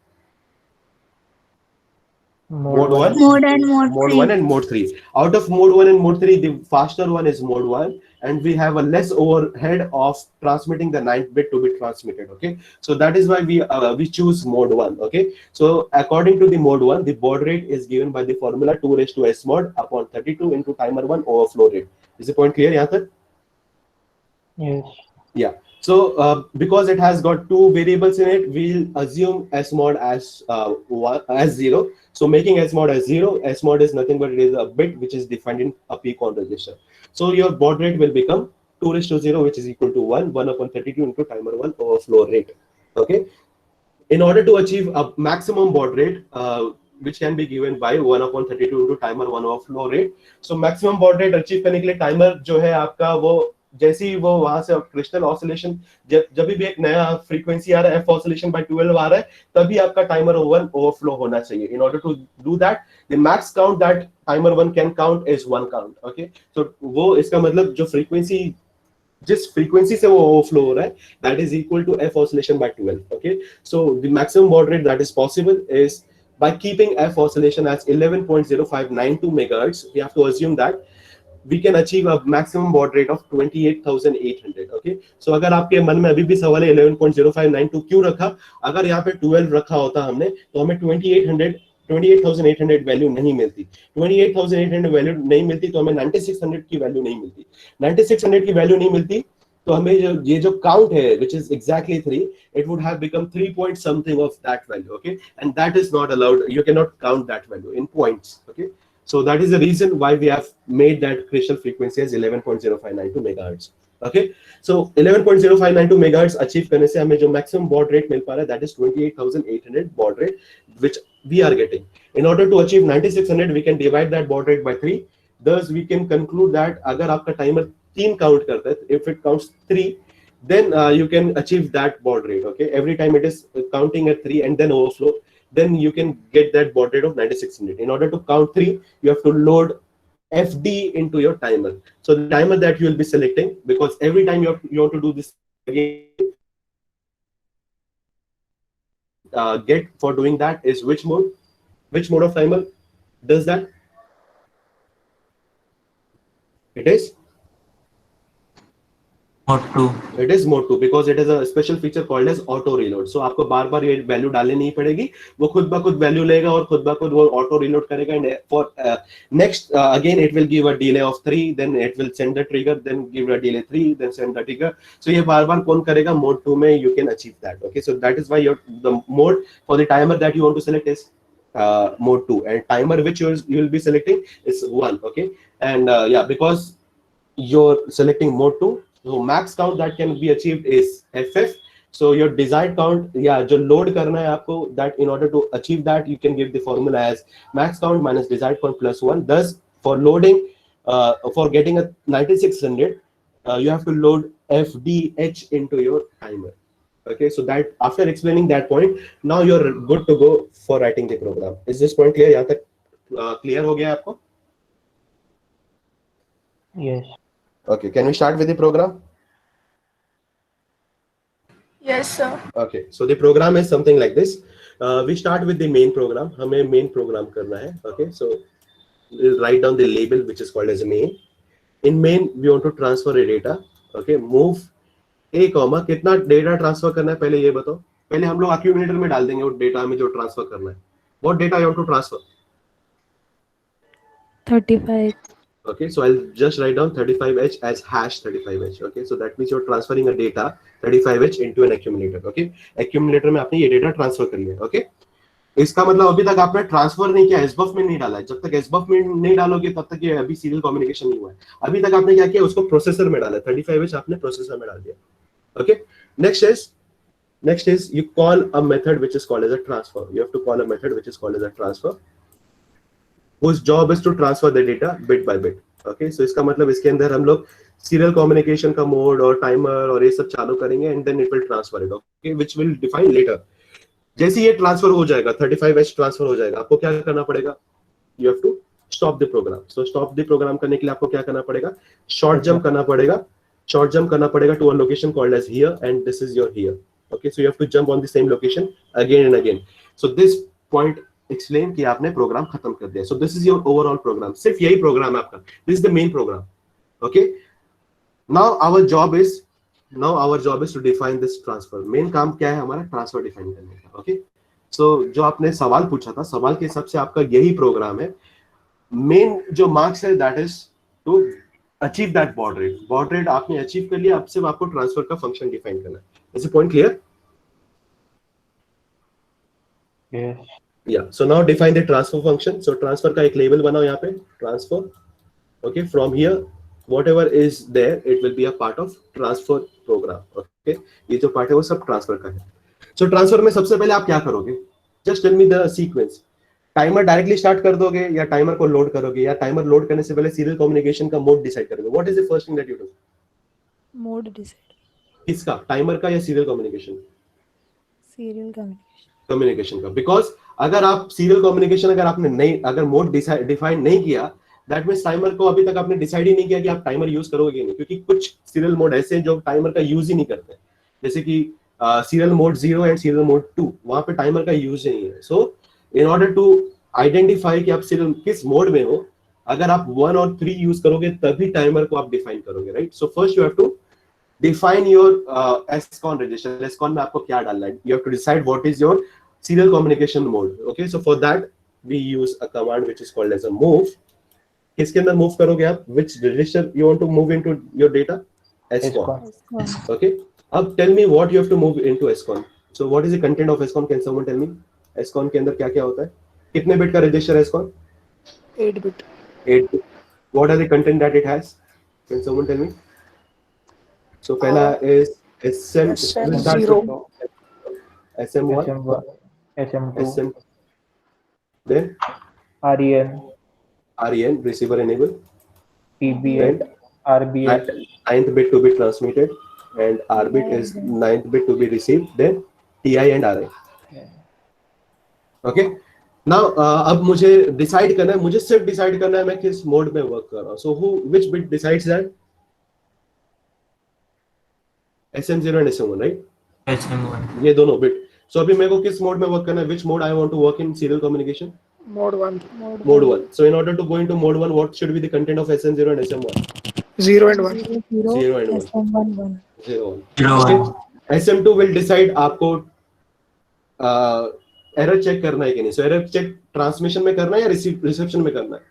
A: Mode 1,
D: Mode and mode
A: mode
D: 3.
A: 1 and mode 3. Out of mode 1 and mode 3, the faster one is mode 1, and we have a less overhead of transmitting the 9th bit to be transmitted. Okay, so that is why we choose mode 1. Okay, so according to the mode 1, the baud rate is given by the formula 2 raised to s mod upon 32 into timer 1 overflow rate. Is the point clear यहाँ तक?
B: Yes.
A: Yeah. So because it has got two variables in it, we'll assume s mod as 0. So making s mod as 0, s mod is nothing but it is a bit which is defined in a PCON register. So your baud rate will become 2 raised to 0, which is equal to 1 upon 32 into timer 1 overflow rate. Okay. In order to achieve a maximum baud rate, which can be given by 1 upon 32 into timer 1 overflow rate. So maximum baud rate achieve करने के लिए timer जो है आपका वो जैसे ही वो वहां से क्रिस्टल ऑसिलेशन जब भी एक नया फ्रीक्वेंसी आ रहा है, एफ ऑसिलेशन बाय 12 आ रहा है, तभी आपका टाइमर 1 ओवरफ्लो होना चाहिए. In order to do that, the max count that timer 1 can count is 1 count. Okay, तो वो इसका मतलब जो फ्रीक्वेंसी जिस फ्रीक्वेंसी से वो ओवरफ्लो हो रहा है, that is equal to F oscillation by 12. Okay, so the maximum baud rate that is possible is by keeping f oscillation as 11.0592 megahertz. We have to assume that we can achieve a maximum baud rate of 28,800. Okay, so अगर आपके मन में अभी भी सवाल है 11.0592 क्यों रखा, अगर यहाँ पे 12 रखा होता हमने तो हमें 28,800 वैल्यू नहीं मिलती. 28,800 वैल्यू नहीं मिलती तो हमें 9600 की वैल्यू नहीं मिलती. 9600 की वैल्यू नहीं मिलती तो हमें ये जो काउंट है which is exactly 3, it would have become 3 point something of that value. Okay, and that is not allowed. You cannot count that value in points. Okay, so that is the reason why we have made that crystal frequency as 11.0592 megahertz. Okay, so 11.0592 megahertz achieve करने से हमें जो maximum baud rate मिल पा रहा है, that is 28,800 baud rate which we are getting. In order to achieve 9600, we can divide that baud rate by 3. Thus we can conclude that अगर आपका timer 3 count करता है, if it counts 3, then you can achieve that baud rate. Okay, every time it is counting at 3 and then overflow, then you can get that baud rate of 9600. In order to count 3, you have to load FD into your timer. So the timer that you will be selecting, because every time you want to do this again, get for doing that is which mode? Which mode of timer does that? It is
C: mode 2.
A: It is mode 2 because it is a special feature called as auto reload. So आपको बार बार ये value डालनी नहीं पड़ेगी, वो खुद ब खुद value लेगा और खुद ब खुद वो ऑटो रिलोड करेगा. And for next again it will give a delay of 3, then it will send the trigger, then give a delay 3, then send the trigger. So ये बार बार कौन करेगा? Mode 2 में you can achieve that. Okay, so that is why the mode for the timer that you want to select is mode 2, and timer which you will be selecting is 1. Okay, and yeah, because you're selecting mode 2, so max count that can be achieved is FF. So your desired count, yeah, जो load करना है आपको, that in order to achieve that you can give the formula as max count minus desired count plus 1. Thus for loading, for getting a 9600, you have to load FDH into your timer. Okay, so that after explaining that point, now you're good to go for writing the program. Is this point clear? यहाँ तक clear हो गया आपको?
B: Yes.
A: Okay, can we start with the program?
E: Yes, sir.
A: Okay, so the program is something like this. We start with the main program. हमें main program करना है. Okay, so we'll write down the label which is called as main. In main, we want to transfer a data. Okay, move a comma. कितना data transfer करना है पहले ये बताओ. पहले हम लोग accumulator में डाल देंगे वो data में जो transfer करना है. What data you want to transfer?
F: 35.
A: Okay, so I'll just write down 35H as hash 35H. Okay, so that means you're transferring a data 35H into an accumulator. Okay, accumulator में आपने ये data transfer कर लिया. Okay, इसका मतलब अभी तक आपने ट्रांसफर नहीं किया, SBUF में नहीं डाला है. जब तक SBUF में नहीं डालोगे तब तक ये अभी सीरियल कम्युनिकेशन नहीं हुआ है. अभी तक आपने क्या किया, उसको प्रोसेसर में डाला. 35H आपने प्रोसेसर में डाल दिया. Okay, next is you call a method which is called as a transfer. You have to call a method which is called as a transfer, whose job is to transfer the data bit by bit. Okay, so इसका मतलब इसके अंदर हम लोग serial communication का mode और timer और ये सब चालू करेंगे and then it will transfer it. Okay, which will define later. जैसे ये ट्रांसफर हो जाएगा, 35H ट्रांसफर हो जाएगा, आपको क्या करना पड़ेगा? You have to stop the program. So stop the program करने के लिए आपको क्या करना पड़ेगा? Short jump करना पड़ेगा. Short jump करना पड़ेगा to a location called as here, and this is your here. Okay, so you have to jump on the same location again and again. So this point explain कि आपने programme खत्म कर दिया. So this is your overall program. सिर्फ यही programme है आपका. This is the main program. Okay. Now our job is to define this transfer. Main काम क्या है हमारा? ट्रांसफर डिफाइन करने का. Okay. So जो आपने सवाल पूछा था, सवाल के हिसाब से आपका यही प्रोग्राम है. मेन जो मार्क्स है that is to achieve that baud rate. Baud rate आपने अचीव कर लिया, अब सिर्फ आपको ट्रांसफर का फंक्शन डिफाइन करना है. Is the point clear?
B: Yes.
A: Yeah. So now define the transfer function. So transfer का एक label बनाओ यहाँ पे. Transfer. Okay. From here, whatever is there, it will be a part of transfer program. Okay. ये जो part है वो सब transfer का है. So transfer में सबसे पहले आप क्या करोगे? Just tell me the sequence. Timer directly start कर दोगे या टाइमर को लोड करोगे या टाइमर लोड करने से पहले सीरियल कम्युनिकेशन का मोड डिसाइड करोगे? What is the first thing that you do?
F: Mode decide.
A: किसका? टाइमर का या serial communication?
F: Serial communication.
A: Communication का. बिकॉज अगर आप सीरियल कम्युनिकेशन अगर मोड डिफाइन नहीं किया, दैट मींस टाइमर को अभी तक आपने डिसाइड ही नहीं किया कि आप टाइमर यूज करोगे कि नहीं, क्योंकि कुछ सीरियल मोड ऐसे हैं जो टाइमर का यूज ही नहीं करते, जैसे कि serial mode 0 and serial mode 2, वहां पे टाइमर का यूज नहीं है. सो in order to identify कि आप सीरियल किस मोड में हो, अगर आप 1 और 3 यूज करोगे तभी टाइमर को आप डिफाइन करोगे, right? So first you have to define your SCON register. SCON में आपको क्या डालना है? You have to decide what is your serial communication mode. Okay, so for that we use a command which is called as a move. किसके अंदर move करोगे आप? Which register you want to move into your data? SCON. Okay, अब tell me what you have to move into एसकॉन. So what is the content of SCON? Can someone tell me? SCON के अंदर क्या क्या होता है? कितने bit का register है एसकॉन?
E: 8 bit.
A: 8 bit. What are the content that it has? Can someone tell me? So पहला is SM0, SM1,
B: SM2,
A: then REN, receiver enable,
B: TBN, RBN,
A: 9th bit to be transmitted, and R bit is 9th bit to be received, then TI and RI. Okay. Now अब मुझे decide करना है, मुझे सिर्फ decide करना है मैं किस मोड में वर्क कर रहा हूँ. So which bit decides that? SM0 and SM1, right?
C: SM1.
A: ये दोनों बिट. सो अभी मेरे को किस मोड में वर्क करना है, which mode I want to work in serial communication?
E: Mode 1.
A: Mode 1. So in order to go into mode 1, what should be the content of SM0 and SM1?
E: 0 and 1.
F: 0
A: 0 and 1.
F: SM1 1.
A: 0 1.
C: 0
A: Okay.
C: 1.
A: SM2 will decide आपको error check करना है कि नहीं. So error check transmission में करना है या reception में करना है?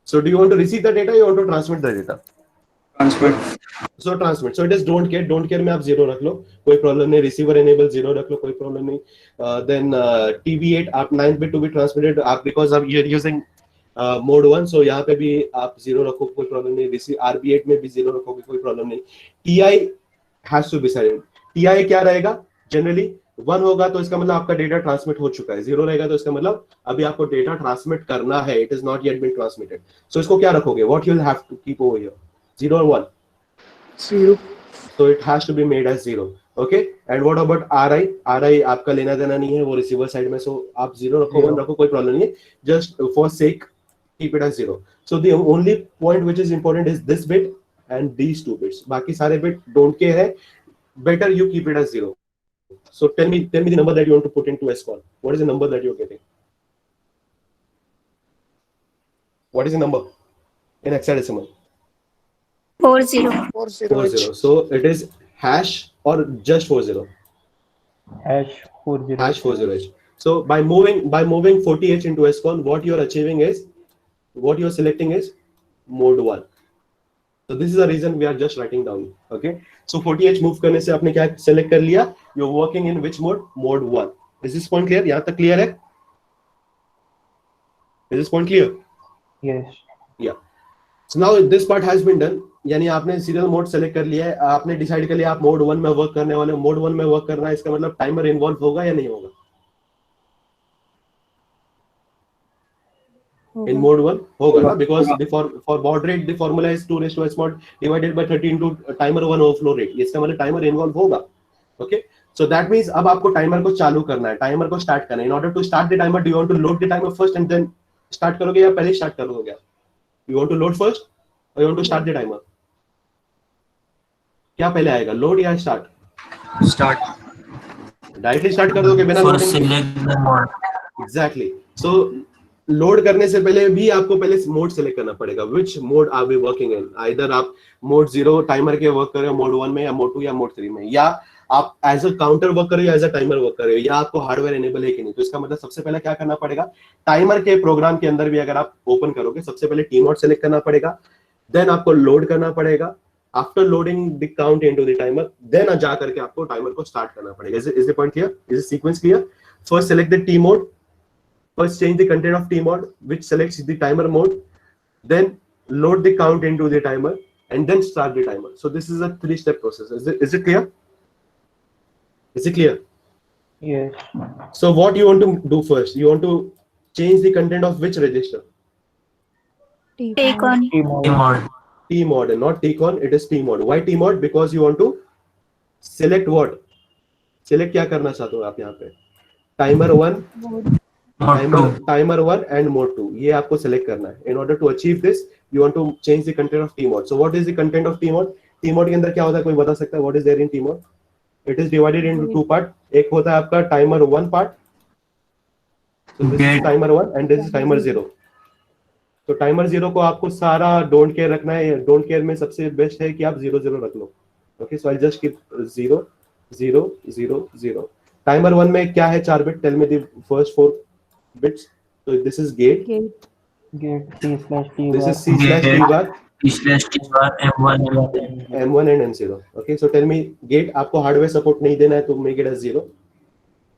A: So do you want to receive the data or you want to transmit the data? So transmit. So it is don't care में आप 0 रख लो, कोई प्रॉब्लम नहीं. रिसीवर एनेबल 0 रख लो, कोई प्रॉब्लम नहीं. Then TV8 आप 9 bit to be transmitted आप because of you're using mode 1, so यहाँ पे भी आप 0 रखो, कोई प्रॉब्लम नहीं. RB8 में भी 0 रखोगे, कोई प्रॉब्लम नहीं. TI has to be silent. TI क्या रहेगा? जनरली 1 होगा तो इसका मतलब आपका डेटा ट्रांसमिट हो चुका है. 0 रहेगा तो इसका मतलब अभी आपको डेटा ट्रांसमिट करना है. It is not yet been transmitted. So इसको क्या रखोगे? What you will have to keep over here, 0 और 1?
E: 0.
A: So it has to be made as 0. Okay. And what about RI? RI आपका लेना देना नहीं है, वो रिसीवर साइड में. सो आप 0 रखो, 1 रखो, कोई प्रॉब्लम नहीं है. Just for sake keep it as 0. So the only point which is important is this bit and these 2 bits. बाकी सारे bit don't care है. Better you keep it as 0. So tell me the number that you want to put into SCON. What is the number that you're getting? What is the number in hexadecimal?
D: 40.
E: 40.
A: 40. So it is hash or just 40?
B: Hash 40.
A: Hash 40H. So by moving 40H into SCON, what you're achieving is, what you're selecting is mode 1. So this is the reason we are just writing down. Okay. So 40H move करने से आपने क्या select कर लिया? You're working in which mode? Mode 1. Is this point clear? यहाँ तक clear है? Is this point clear?
B: Yes.
A: Yeah. So now this part has been done. यानी आपने सीरियल मोड सेलेक्ट कर लिया है, आपने डिसाइड कर लिया आप मोड 1 में वर्क करने वाले. मोड 1 में वर्क करना है, इसका मतलब टाइमर इन्वॉल्व होगा या नहीं होगा? In mode 1 होगा ना, because for baud rate the formula is 2 raised to s mod divided by 30 into timer 1 overflow rate. इसका मतलब टाइमर इन्वॉल्व होगा. Okay. So that means अब आपको टाइमर को चालू करना है, टाइमर को स्टार्ट करना है. In order to start the timer, do you want to load the timer first and then start करोगे या पहले स्टार्ट करोगे? You want to load first or you want to start the timer? क्या पहले आएगा, load या start?
C: Start.
A: Directly start कर दोगे बिना
C: For
A: loading?
C: select the mode.
A: Exactly. So load करने से पहले भी आपको पहले मोड सेलेक्ट करना पड़ेगा. Which mode are we working in? Either आप मोड 0 टाइमर के वर्क कर रहे हो मोड 1 में, या मोड 2 या मोड 3 में, या आप एज अ काउंटर वर्क कर रहे हो, एज अ टाइमर वर्क कर रहे हो, या आपको हार्डवेयर एनेबल है कि नहीं. तो इसका मतलब सबसे पहले क्या करना पड़ेगा, टाइमर के प्रोग्राम के अंदर भी अगर आप ओपन करोगे, सबसे पहले टी मोड सेलेक्ट करना पड़ेगा. देन आपको लोड करना पड़ेगा. After loading the count into the timer, then जा करके आपको टाइमर को स्टार्ट करना पड़ेगा. Is the point clear? Is the sequence clear? First select the T mode. First change the content of T mod, which selects the timer mode, then load the count into the timer, and then start the timer. So this is a 3-step process. Is it clear? Is it clear?
B: Yes.
A: So what you want to do first? You want to change the content of which register?
D: Take on.
B: T mode.
C: Mode.
A: T mod, and not T-con. It is T mod. Why T mod? Because you want to select what? Select क्या करना चाहते हो आप यहाँ पे? Timer 1.
C: Mode 2.
A: Timer 1 and mode 2 ये आपको select करना है. In order to achieve this, you want to change the content of T mod. So what is the content of T mod? T mod के अंदर क्या होता है, कोई बता सकता है? What is there in T mod? It is divided into 2 part. एक होता है आपका timer 1 part. So this is timer 1 and this is timer 0. तो timer 0 को आपको सारा don't care रखना है. Don't care में सबसे बेस्ट है कि आप 0 0 रख लो. Okay, so I'll just keep 0 0 0 0. Timer 1 में क्या है 4 bit? Tell me the first 4 bits. So this is gate.
B: Gate C/T
A: This
B: bar.
A: is C/T bar,
C: T/T bar M1
A: M1 and M0. Okay, so tell me gate आपको hardware support नहीं देना है तो make it as 0.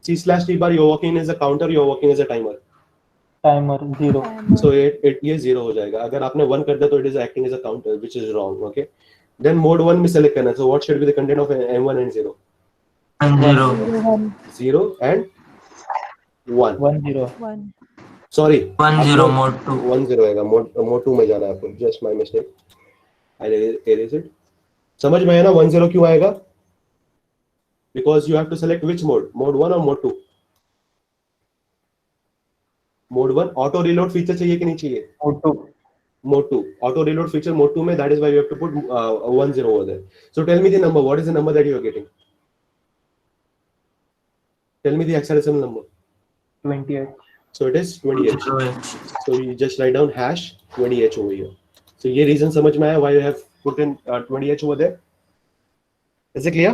A: C/T bar you're working as a counter, you're working as a timer.
B: Timer 0.
A: So it ये 0 हो जाएगा. अगर आपने 1 कर दिया तो it is acting as a counter, which is wrong. Okay. Then mode 1 में select करना है. So what should be the content of M1 and 0?
C: 0.
A: 0 and 1.
B: 1 0.
F: 1.
A: Sorry.
C: 10 mode 2.
A: 1 0 आएगा. mode 2 में जाना है आपको. Just my mistake. I'll erase it. समझ में आया ना 1 0 क्यों आएगा? Because you have to select which mode, mode 1 or mode 2. Mode 1 auto reload feature चाहिए कि नहीं चाहिए?
B: Mode 2.
A: Mode 2 auto reload feature mode 2 में, that is why you have to put 1 0 over there. So tell me the number. What is the number that you are getting? Tell me the hexadecimal number.
B: 28.
A: So it is 20H.
C: 0H.
A: So you just write down hash 20H over here. So ये reason समझ में आया why you have put in 20H over there? Is it clear?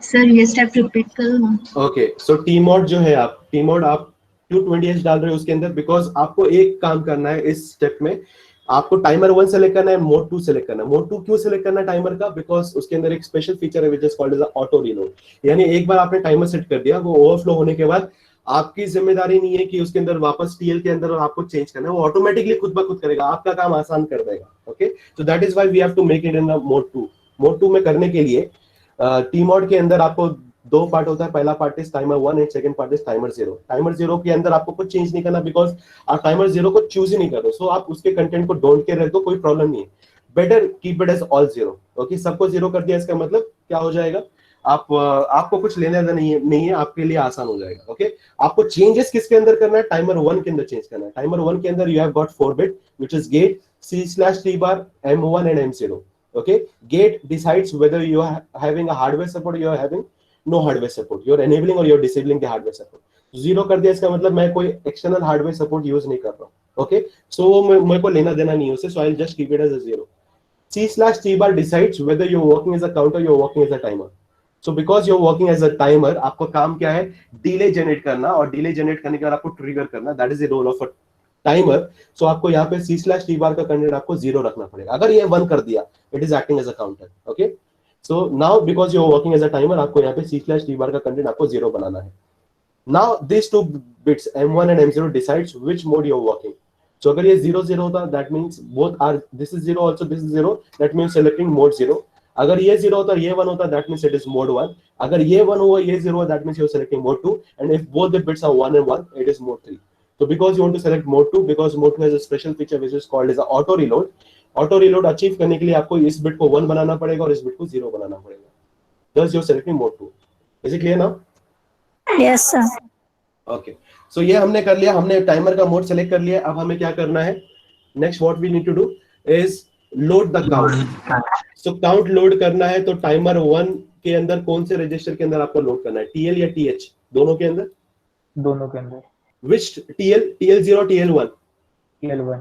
D: Sir ये step repeat करो ना।
A: Okay. So Tmod जो है आप Tmod आप क्यों 20H डाल रहे हो उसके अंदर? Because आपको एक काम करना है इस स्टेप में, आपको टाइमर 1 सेलेक्ट करना है, मोड 2 सेलेक्ट करना है। मोड 2 क्यों सेलेक्ट करना है टाइमर का? बिकॉज उसके अंदर एक स्पेशल फीचर है which is called as auto reload. यानी एक बार आपने टाइमर सेट कर दिया, वो ओवरफ्लो होने के बाद आपकी जिम्मेदारी नहीं है कि उसके अंदर वापस टीएल के अंदर आपको चेंज करना है, वो ऑटोमेटिकली खुद ब खुद करेगा, आपका काम आसान कर देगा। Okay, so that is why we have to make it in mode 2। Mode 2 में करने के लिए टी मोड के अंदर आपको दो पार्ट होता है, पहला part is timer 1 and second part is timer 0। Timer 0 के अंदर आपको कुछ चेंज नहीं करना बिकॉज आप टाइमर 0 को चूज ही नहीं कर रहे, सो आप उसके कंटेंट को डोंट केयर रख दो, कोई प्रॉब्लम नहीं है। Better keep it as all 0। Okay, सबको 0 कर दिया, इसका मतलब क्या हो जाएगा, आपको कुछ लेना नहीं है, आपके लिए आसान हो जाएगा। ओके, आपको चेंजेस किसके अंदर करना है? टाइमर 1 के अंदर चेंज करना है। टाइमर 1 के अंदर you have got 4 bit which is get C/T bar M1 and M0. Okay, gate decides whether you are having a hardware support or you are having no hardware support, you are enabling or you are disabling the hardware support. 0 कर दिया, इसका मतलब मैं कोई external hardware support use नहीं कर रहा हूं। ओके, सो मेरे को लेना देना नहीं है उससे, so I will just keep it as a 0. C/T bar decides whether you are working as a counter, you are working as a timer. So because you are working as a timer, आपको काम क्या है? Delay generate करना, और delay generate करने के बाद आपको ट्रिगर करना, that is the role of a timer. So आपको यहाँ पे C/T bar का कंटेंट आपको 0 रखना पड़ेगा। अगर ये 1 कर दिया, it is acting as a counter. Okay, so now because you are working as a timer, आपको यहाँ पे C/T bar का कंटेंट आपको 0 बनाना है। Now this 2 bits M1 and M0 decides which mode you are working. So अगर ये 0 0 होता, that means both are, this is 0 also this is 0, that means selecting mode 0। अगर ये 0 होता, ये 1 होता, that means it is mode 1। अगर ये 1 हुआ, ये 0 हुआ, that means you are selecting mode 2, and if both the bits are 1 and 1, it is mode 3. So because you want to select mode 2, because mode 2 has a special feature which is called as a auto reload. Auto reload achieve करने के लिए आपको इस bit को 1 बनाना पड़ेगा और इस bit को 0 बनाना पड़ेगा। Thus you are selecting mode 2. Is it clear now?
D: Yes sir.
A: Okay. So ये हमने कर लिया, हमने टाइमर का मोड सेलेक्ट कर लिया। अब हमें क्या करना है? Next what we need to do is load the count. So count load करना है, तो टाइमर 1 के अंदर कौन से रजिस्टर के अंदर आपको लोड करना है? TL या TH? दोनों के अंदर?
B: दोनों के अंदर।
A: Which TL? TL0 TL1?
B: TL1.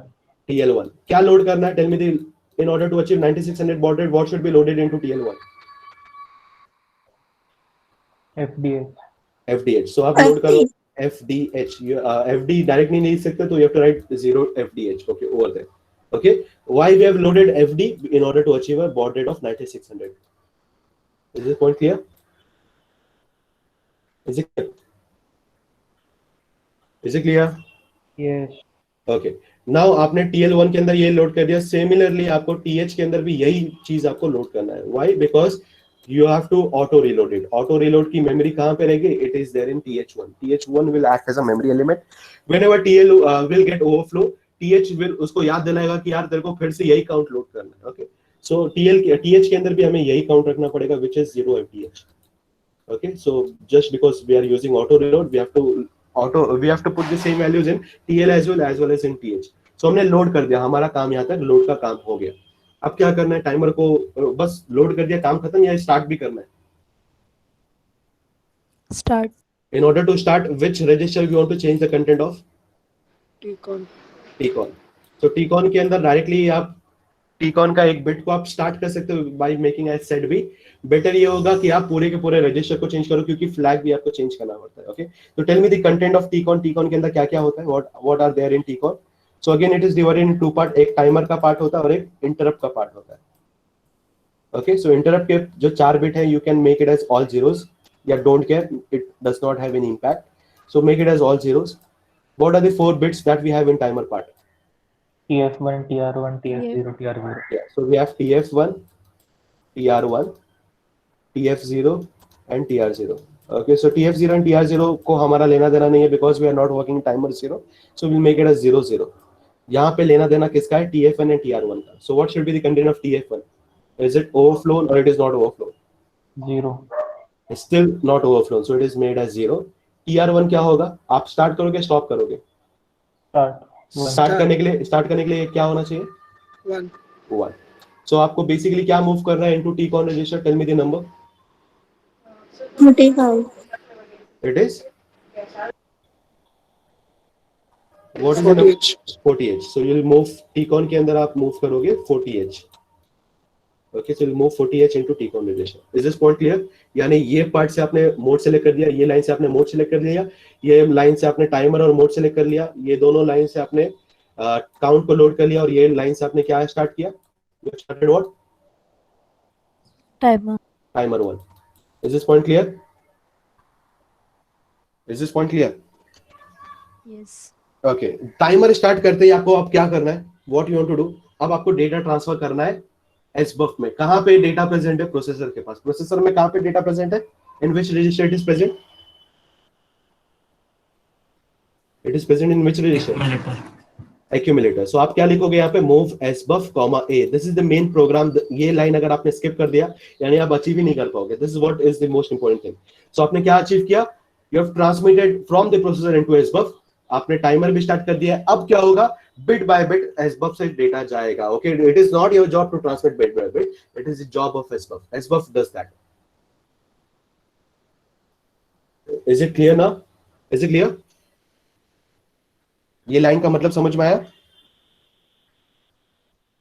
A: TL1 क्या लोड करना है? Tell me the, in order to achieve 9600 baud rate, what should be loaded into TL1?
B: FDH.
A: FDH. So आप लोड करो FDH. FD डायरेक्ट नहीं लिख सकते, तो you have to write 0 FDH. Okay, over there. Okay, why we have loaded FD? In order to achieve a baud rate of 9600. Is this point clear? Is it clear? Is it clear?
B: Yes.
A: Okay. Now आपने TL1 के अंदर ये load कर दिया, similarly आपको TH के अंदर भी यही चीज आपको लोड करना है। Why? Because you have to auto reload it. Auto reload की मेमोरी कहाँ पे रहेगी? It is there in TH1. TH1 will act as a memory element. Whenever TL will get overflow, TH will उसको याद दिलाएगा कि यार तेरे को फिर से यही काउंट लोड करना है। Okay. So TH के अंदर भी हमें यही काउंट रखना पड़ेगा, which is 0 FDH. Okay. So just because we are using auto reload, we have to put the same values in TL as well as in TH. So हमने load कर दिया, हमारा काम यहाँ तक लोड का काम हो गया। अब क्या करना है? टाइमर को बस लोड कर दिया, काम खत्म, या स्टार्ट भी करना है?
F: Start.
A: In order to start, which register you want to change the content of?
E: Tcon.
A: Tcon. So Tcon के अंदर डायरेक्टली आप Tcon का एक बिट को आप स्टार्ट कर सकते हो by making as set B. Better ये होगा कि आप पूरे के पूरे रजिस्टर को चेंज करो, क्योंकि फ्लैग भी आपको चेंज करना पड़ता है। ओके, तो tell me the content of Tcon. Tcon के अंदर क्या क्या होता है? What are there in Tcon? So again it is divided in 2 part. एक टाइमर का पार्ट होता है और एक इंटरप्ट का पार्ट होता है। ओके, सो इंटरप्ट के जो 4 बिट है, you can make it as all zeros, या don't care, it does not have any impact, so make it as all zeros. What are the 4 bits that we have in timer part?
B: TF1, TR1, TF0, TR0.
A: Yeah, so we have TF1, TR1, TF0 and TR0. Okay, so TF0 and TR0 को हमारा लेना देना नहीं है, because we are not working timer 0, so we'll make it as 0 0. यहाँ पे लेना देना किसका है? TF1 and TR1 का. So what should be the content of TF1? Is it overflown or it is not overflown?
B: 0.
A: It's still not overflown, so it is made as 0. TR1 क्या होगा? आप स्टार्ट करोगे, स्टॉप करोगे?
B: Start.
A: Start करने के लिए क्या होना चाहिए? 1. So आपको बेसिकली क्या मूव करना है into Tcon register? Tell me the number.
D: 45.
A: It is what is the number?
E: 40H.
A: 40H. So you'll move Tcon के अंदर आप move करोगे 40H. Okay, so you'll move 40H into Tcon relation. Is this point clear? यानी ये part से आपने mode select कर दिया, ये लाइन से आपने मोड सेलेक्ट कर लिया, ये लाइन से आपने टाइमर और मोड सेलेक्ट कर लिया, ये दोनों लाइन से आपने काउंट को लोड कर लिया, और ये लाइन से आपने क्या स्टार्ट किया? You started what?
F: Timer.
A: Timer 1. Is this point clear? Is this point clear?
F: Yes.
A: Okay, timer start करते ही आपको अब क्या करना है? What you want to do? अब आपको डेटा ट्रांसफर करना है SBUF में. कहां पे डेटा प्रेजेंट है? प्रोसेसर के पास. प्रोसेसर में कहां पे डेटा प्रेजेंट है? In which register it is present? It is present in which register?
C: Accumulator.
A: Accumulator. So आप क्या लिखोगे यहाँ पे? Move SBUF, A. This is the main program. ये लाइन अगर आपने स्किप कर दिया यानी आप अचीव ही नहीं कर पाओगे. This is what is the most important thing. So आपने क्या अचीव किया? You have transmitted from the processor into SBUF. आपने टाइमर भी स्टार्ट कर दिया है. अब क्या होगा? बिट बाय बिट SBUF से डेटा जाएगा. Okay, it is not your job to transmit bit by bit, it is the job of SBUF. SBUF does that. Is it clear now? Is it clear? ये line का मतलब समझ में आया?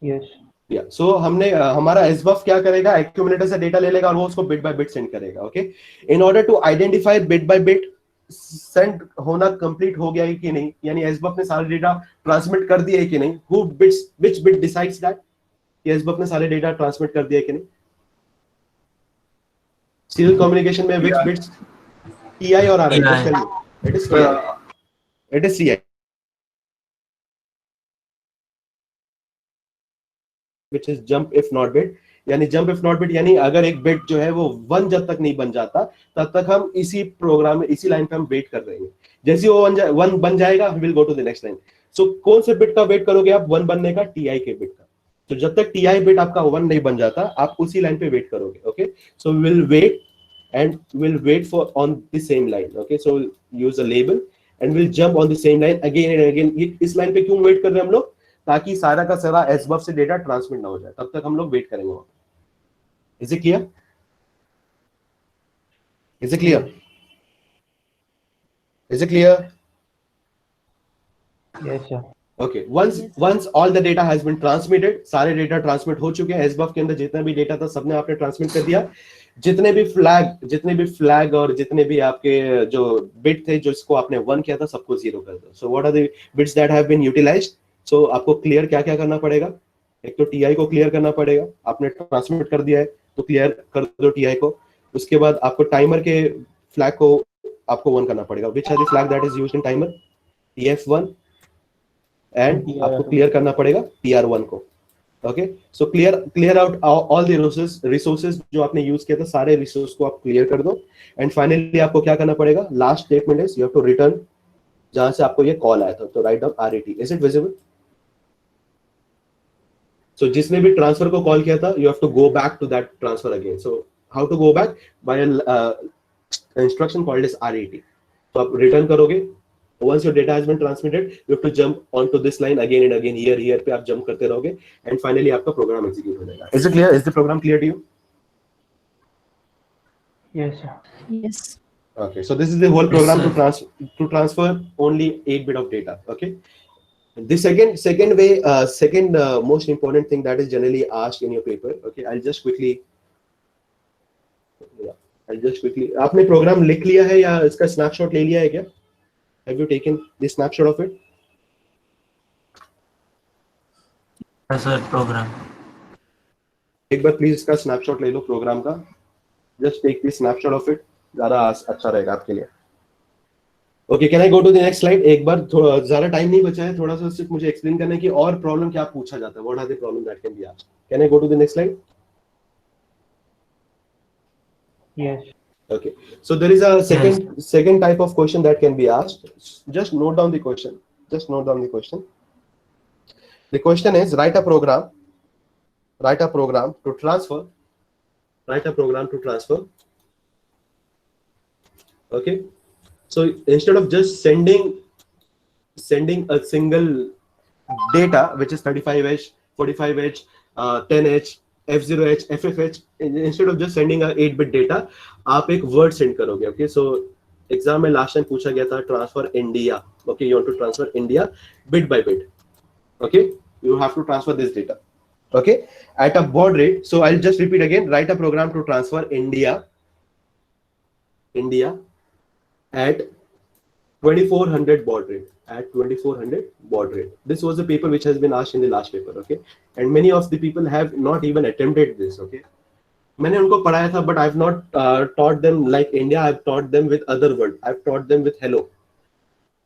B: Yes.
A: या सो हमने हमारा SBUF क्या करेगा? एक्यूमुलेटर से डेटा ले लेगा और वो उसको बिट बाय बिट सेंड करेगा. Okay, in order to identify bit by bit send होना कंप्लीट हो गया है कि नहीं, यानी SBUF ने सारे डेटा ट्रांसमिट कर दिए है कि नहीं. Who bits which bit decides that कि SBUF ने सारे डेटा ट्रांसमिट कर दिए है कि नहीं? सीरियल कम्युनिकेशन में व्हिच बिट्स? TI और RI? It is it is CI, which is jump if not bit. यानी jump if not bit यानी अगर एक बिट जो है वो 1 जब तक नहीं बन जाता तब तक हम इसी प्रोग्राम में इसी लाइन पे हम वेट कर रहे हैं. जैसे ही वो 1 बन जाएगा we will go to the next line. सो कौन से बिट का वेट करोगे आप 1 बनने का? TI के बिट का. तो जब तक TI बिट आपका 1 नहीं बन जाता आप उसी लाइन पे वेट करोगे. Okay, so we will wait and we'll wait for on the same line. Okay, so we'll use a label and we'll jump on the same line again and again. इस line पे क्यों wait कर रहे हैं हम लोग? ताकि सारा का सारा SBUF से डेटा ट्रांसमिट ना हो जाए. तब तक हम लोग वेट करेंगे वहां. Is it clear? Is it clear? Is it clear?
B: Yes sir.
A: Okay, once all the data has been transmitted, सारे डेटा ट्रांसमिट हो चुके हैं. SBUF के अंदर जितना भी डेटा था सबने आपने ट्रांसमिट कर दिया. जितने भी फ्लैग और जितने भी आपके जो बिट थे जो इसको आपने 1 किया था सबको 0 कर दो. So what are the bits that have been utilized? So आपको क्लियर क्या क्या करना पड़ेगा? एक तो TI को क्लियर करना पड़ेगा. आपने ट्रांसमिट कर दिया है तो क्लियर कर दो TI को. उसके बाद आपको टाइमर के फ्लैग को आपको 1 करना पड़ेगा. Which are the flag that is used in timer? TF1 and आपको क्लियर करना पड़ेगा TR1 को. Okay, so clear out all the resources जो आपने यूज किया था, सारे रिसोर्स को आप क्लियर कर दो. एंड फाइनली आपको क्या करना पड़ेगा? Last statement is you have to return जहां से आपको ये कॉल आया था. तो write down RET. Is it visible? So जिसने भी ट्रांसफर को कॉल किया था you have to go back to that transfer again. So how to go back? By instruction called as RET. तो आप रिटर्न करोगे. Once your data has been transmitted, you have to jump onto this line again and again. Here पे आप jump करते रहोगे and finally आपका program execute हो जाएगा. Is it clear? Is the program clear to you?
B: Yes sir.
F: Yes.
A: Okay, so this is the whole program
C: Yes,
A: to transfer only 8 bit of data. Okay. The second most important thing that is generally asked in your paper. Okay, I'll just quickly. आपने program लिख लिया है या इसका snapshot ले लिया है क्या? Have you taken the snapshot of it?
C: Yes, sir. Program.
A: एक बार प्लीज इसका स्नैपशॉट ले लो प्रोग्राम का. Just take the snapshot of it, ज्यादा अच्छा रहेगा आपके लिए. Okay, can I go to the next slide? एक बार थोड़ा ज्यादा टाइम नहीं बचा है, थोड़ा सा सिर्फ मुझे एक्सप्लेन करना है कि और प्रॉब्लम क्या पूछा जाता है. What are the problem that can be asked? Can I go to the next slide?
B: Yes.
A: Okay, so there is a second type of question that can be asked. Just note down the question. The question is write a program to transfer. Okay, so instead of just sending a single data which is 35H, 45H, 10H, F0H, FFH, instead of just sending a 8-bit data, आप एक word send करोगे. Okay, so exam में last time पूछा गया था transfer India. Okay, you want to transfer India bit by bit. Okay, you have to transfer this data, okay, at a baud rate. So I'll just repeat again. Write a program to transfer India at 2400 baud rate. At 2400 baud rate. This was the paper which has been asked in the last paper, okay, and many of the people have not even attempted this. Okay, मैंने उनको पढ़ाया था, but I've not taught them like India. I've taught them with other word. I've taught them with hello.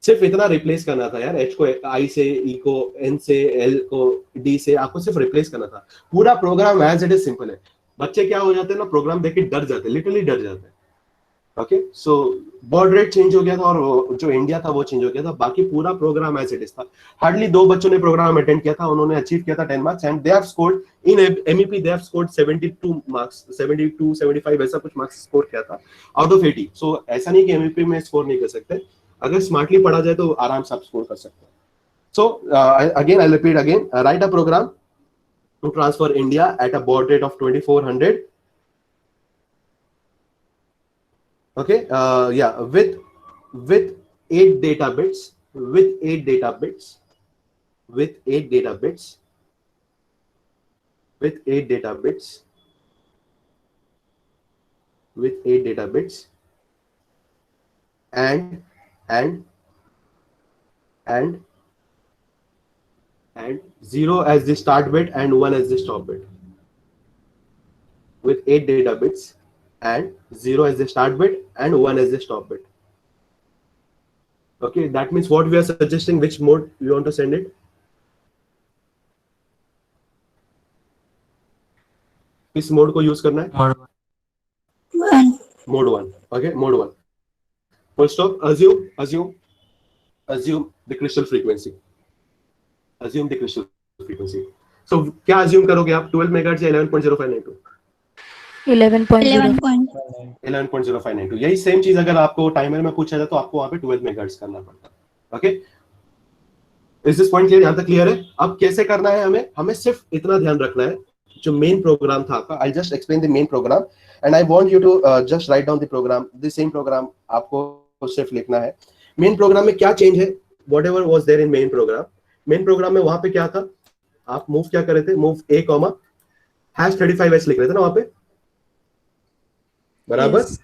A: सिर्फ इतना replace करना था यार, H को आई से, ई को एन से, एल को डी से, आपको सिर्फ रिप्लेस करना था. पूरा program as it is simple है. बच्चे क्या हो जाते हैं ना, प्रोग्राम देख के डर जाते हैं, लिटरली डर जाते हैं. ओके, सो बॉड रेट चेंज हो गया था और जो इंडिया था वो चेंज हो गया था. बाकी पूरा प्रोग्राम एज इट इज था. हार्डली 2 बच्चों ने प्रोग्राम अटेंड किया था, उन्होंने अचीव किया था 10 marks and they have scored in MEP. They have scored 72 marks, 72 75 ऐसा कुछ मार्क्स स्कोर किया था आउट ऑफ 80. सो ऐसा नहीं कि एमईपी में स्कोर नहीं कर सकते, अगर स्मार्टली पढ़ा जाए तो आराम से आप स्कोर कर सकते हैं. So again I repeat again, write a program to transfer India at a baud rate of 2400. Okay, yeah, with 8 data bits, with 8 data bits, with 8 data bits, with 8 data bits, with 8 data bits, and 0 as the start bit and 1 as the stop bit. With 8 data bits and 0 as the start bit and 1 as the stop bit. Okay, that means what we are suggesting, which mode you want to send it. किस mode को use करना है? Mode 1. Okay, mode 1. Full stop. Assume the crystal frequency. Assume the crystal frequency. So क्या assume करोगे आप? 12 megahertz या 11.0592? 11.0592. यही same चीज अगर आपको टाइमर में पूछा जाए तो आपको वहां पे 12 मेगाहर्ट्ज करना पड़ता है. Okay, is this point clear? यहां तक क्लियर है? अब कैसे करना है हमें सिर्फ इतना ध्यान रखना है, जो मेन प्रोग्राम था आपका. I just explain the main program and I want you to just write down the program. The same program आपको सिर्फ लिखना है. मेन प्रोग्राम में क्या चेंज है? Whatever was there in main program. Main program में वहां पे क्या था, आप मूव क्या कर रहे थे? मूव a कॉमा #35s लिख रहे थे ना वहां पे, बराबर. yes.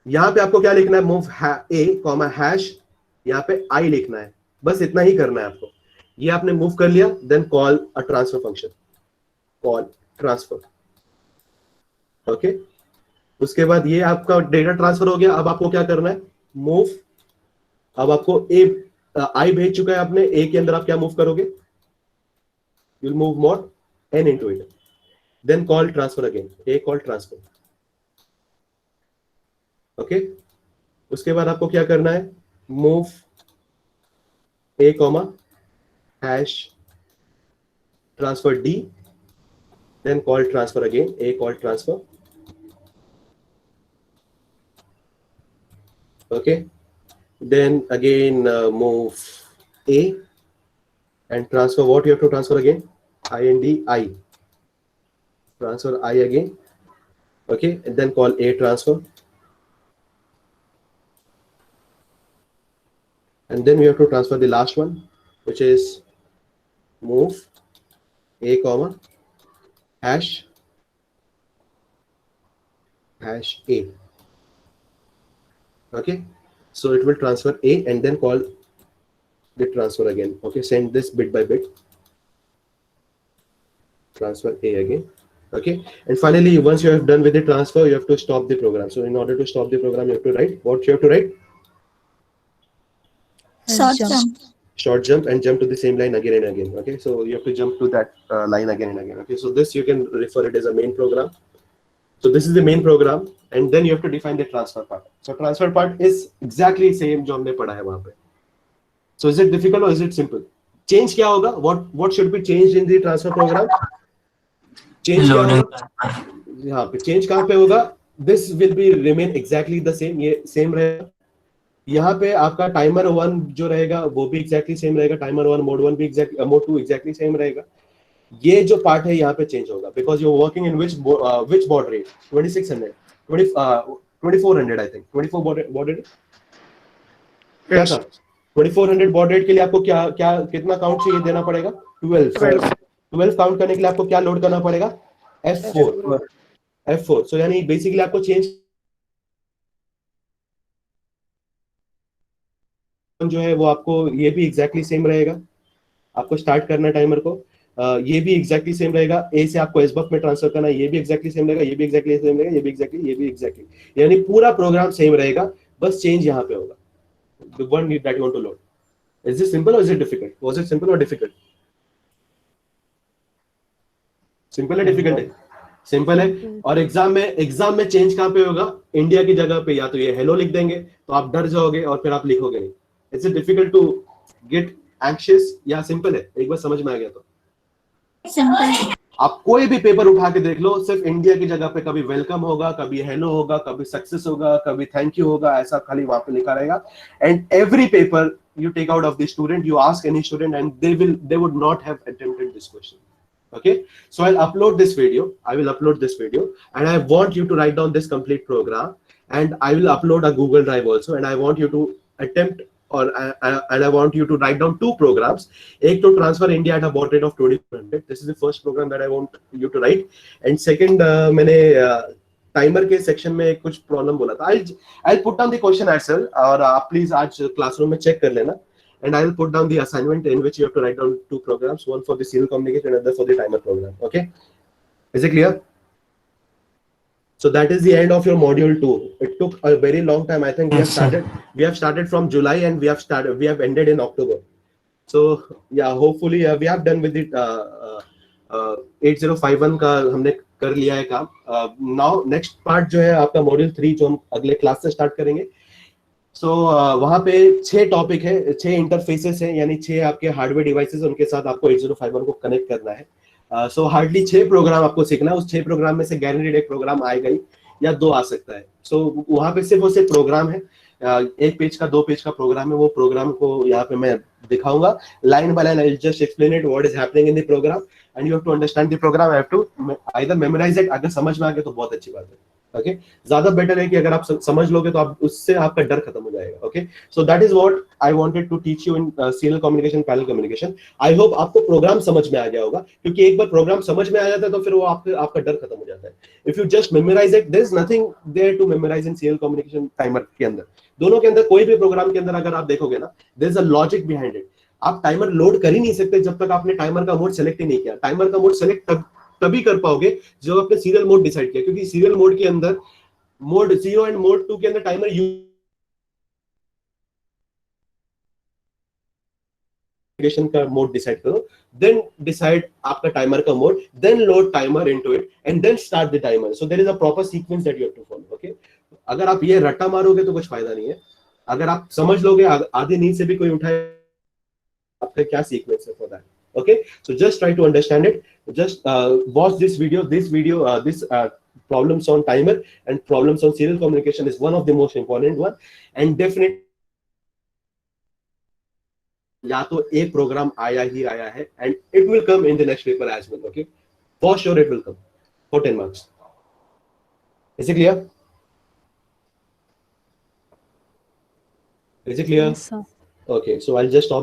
A: यहाँ पे आपको क्या लिखना है? मूव a कॉमा हैश, यहाँ पे i लिखना है. बस इतना ही करना है आपको. ये आपने मूव कर लिया, then call a transfer function, call transfer. Okay, उसके बाद ये आपका डेटा ट्रांसफर हो गया. अब आपको क्या करना है? मूव. अब आपको i भेज चुका है आपने, a के अंदर आप क्या मूव करोगे? you'll move mod n into it, then call transfer again, a call transfer. Okay, उसके बाद आपको क्या करना है? Move a comma hash transfer d, then call transfer again, a call transfer. Okay, then again move a and transfer. What you have to transfer again? I transfer I again. Okay, and then call a transfer, and then we have to transfer the last one, which is move a comma hash a. Okay, so it will transfer a and then call the transfer again. Okay, send this bit by bit, transfer a again. Okay, and finally once you have done with the transfer, you have to stop the program. So in order to stop the program, you have to write what you have to write? Short jump and jump to the same line again and again. Okay, so you have to jump to that line again and again. Okay, so this you can refer it as a main program. So this is the main program, and then you have to define the transfer part. So transfer part is exactly same जो हमने पढ़ा है वहाँ पे. So is it difficult or is it simple? Change क्या होगा? What should be changed in the transfer program? Change क्या होगा? यहाँ पे change कहाँ पे होगा? This will be remain exactly the same. ये same रहेगा. यहाँ पे आपका टाइमर 1 जो रहेगा वो भी exactly same रहेगा. टाइमर 1 मोड 1 भी exactly, मोड 2 exactly same रहेगा. ये जो पार्ट है यहाँ पे चेंज होगा, because you're working in which baud rate? 2600. 2400 I think 24 baud rate क्या
E: Yes.
A: था 2400 बॉड रेट के लिए आपको क्या क्या कितना काउंट चाहिए देना पड़ेगा 12 काउंट करने के लिए आपको क्या लोड करना पड़ेगा F4 सो यानी बेसिकली आपको चेंज जो है वो आपको ये भी एग्जैक्टली सेम रहेगा आपको स्टार्ट करना टाइमर को ये भी एग्जैक्टली सेम रहेगा ए से आपको एसबफ में ट्रांसफर करना ये भी एग्जैक्टली सेम रहेगा ये भी एग्जैक्टली सेम रहेगा ये भी एग्जैक्टली यानी पूरा प्रोग्राम सेम रहेगा बस चेंज यहाँ पे होगा the one need that you want to load is this simple or is it difficult was it simple or difficult simple है difficult है सिंपल है और एग्जाम में चेंज कहां पे होगा इंडिया की जगह पे या तो ये हेलो लिख देंगे तो आप डर जाओगे और फिर आप लिखोगे नहीं it's difficult to get anxious या सिंपल है एक बार समझ में आ गया तो
D: सिंपल
A: आप कोई भी पेपर उठा के देख लो सिर्फ इंडिया की जगह पे कभी वेलकम होगा कभी हेलो होगा कभी सक्सेस होगा कभी थैंक यू होगा ऐसा खाली वहां पे लिखा रहेगा and every paper you take out of the student you ask any student and they would not have attempted this question okay so I'll upload this video I will upload this video and I want you to write down this complete program and I will upload a Google Drive also and I want you to attempt or and I want you to write down two programs ek to transfer India at a baud rate of 2400 this is the first program that I want you to write and second मैंने timer के section में कुछ problem बोला था I'll put down the question answer और आप please आज classroom में चेक कर लेना and I'll put down the assignment in which you have to write down two programs one for the serial communication and another for the timer program okay is it clear so that is the end of your module 2 it took a very long time I think we have started from July and we have ended in October so yeah hopefully we have done with it 8051 का हमने कर लिया है काम now next part जो है आपका module 3 जो हम अगले क्लास से स्टार्ट करेंगे सो वहां पे 6 टॉपिक है 6 इंटरफेसेस हैं यानी 6 आपके हार्डवेयर डिवाइसेस उनके साथ आपको 8051 को कनेक्ट करना है सो हार्डली 6 प्रोग्राम आपको सीखना है उस 6 प्रोग्राम में से गारंटीड एक प्रोग्राम आएगा ही या 2 आ सकता है सो वहां पे सिर्फ वो सिर्फ प्रोग्राम है 1 पेज का 2 पेज का प्रोग्राम है वो प्रोग्राम को यहाँ पे मैं दिखाऊंगा line by line I just explain it what is happening in the program and you have to understand the program I have to either memorize it अगर समझ में आ गया तो बहुत अच्छी बात है ओके ज्यादा बेटर है कि अगर आप समझ लोगे तो आप उससे आपका डर खत्म हो जाएगा okay so that is what I wanted to teach you in serial communication parallel communication I hope आपको प्रोग्राम समझ में आ गया होगा क्योंकि एक बार प्रोग्राम समझ में आ जाता है तो फिर वो आपका डर खत्म हो जाता है if you just memorize it there is nothing there to memorize in serial communication timer के अंदर दोनों के अंदर कोई भी प्रोग्राम के अंदर अगर आप देखोगे ना there is a logic behind it आप टाइमर लोड कर ही नहीं सकते जब तक आपने टाइमर का मोड सेलेक्ट ही नहीं किया टाइमर का मोड सेलेक्ट तभी कर पाओगे जब आपने सीरियल मोड डिसाइड किया क्योंकि सीरियल मोड के अंदर मोड 0 एंड मोड 2 के अंदर टाइमर का मोड डिसाइड करो देन डिसाइड आपका टाइमर का mode then load timer into it and then start the timer so there is a proper sequence that you have to follow okay अगर आप ये रट्टा मारोगे तो कुछ फायदा नहीं है अगर आप समझ लोगे आधी नींद से भी कोई उठाए आपका क्या सीक्वेंस है for that okay so just try to understand it just watch this video this problems on timer and problems on serial communication is one of the most important one and definitely या तो एक programme आया है and it will come in the next paper as well okay for sure it will come for 10 marks is it clear
F: Yes, sir.
A: okay so I'll just stop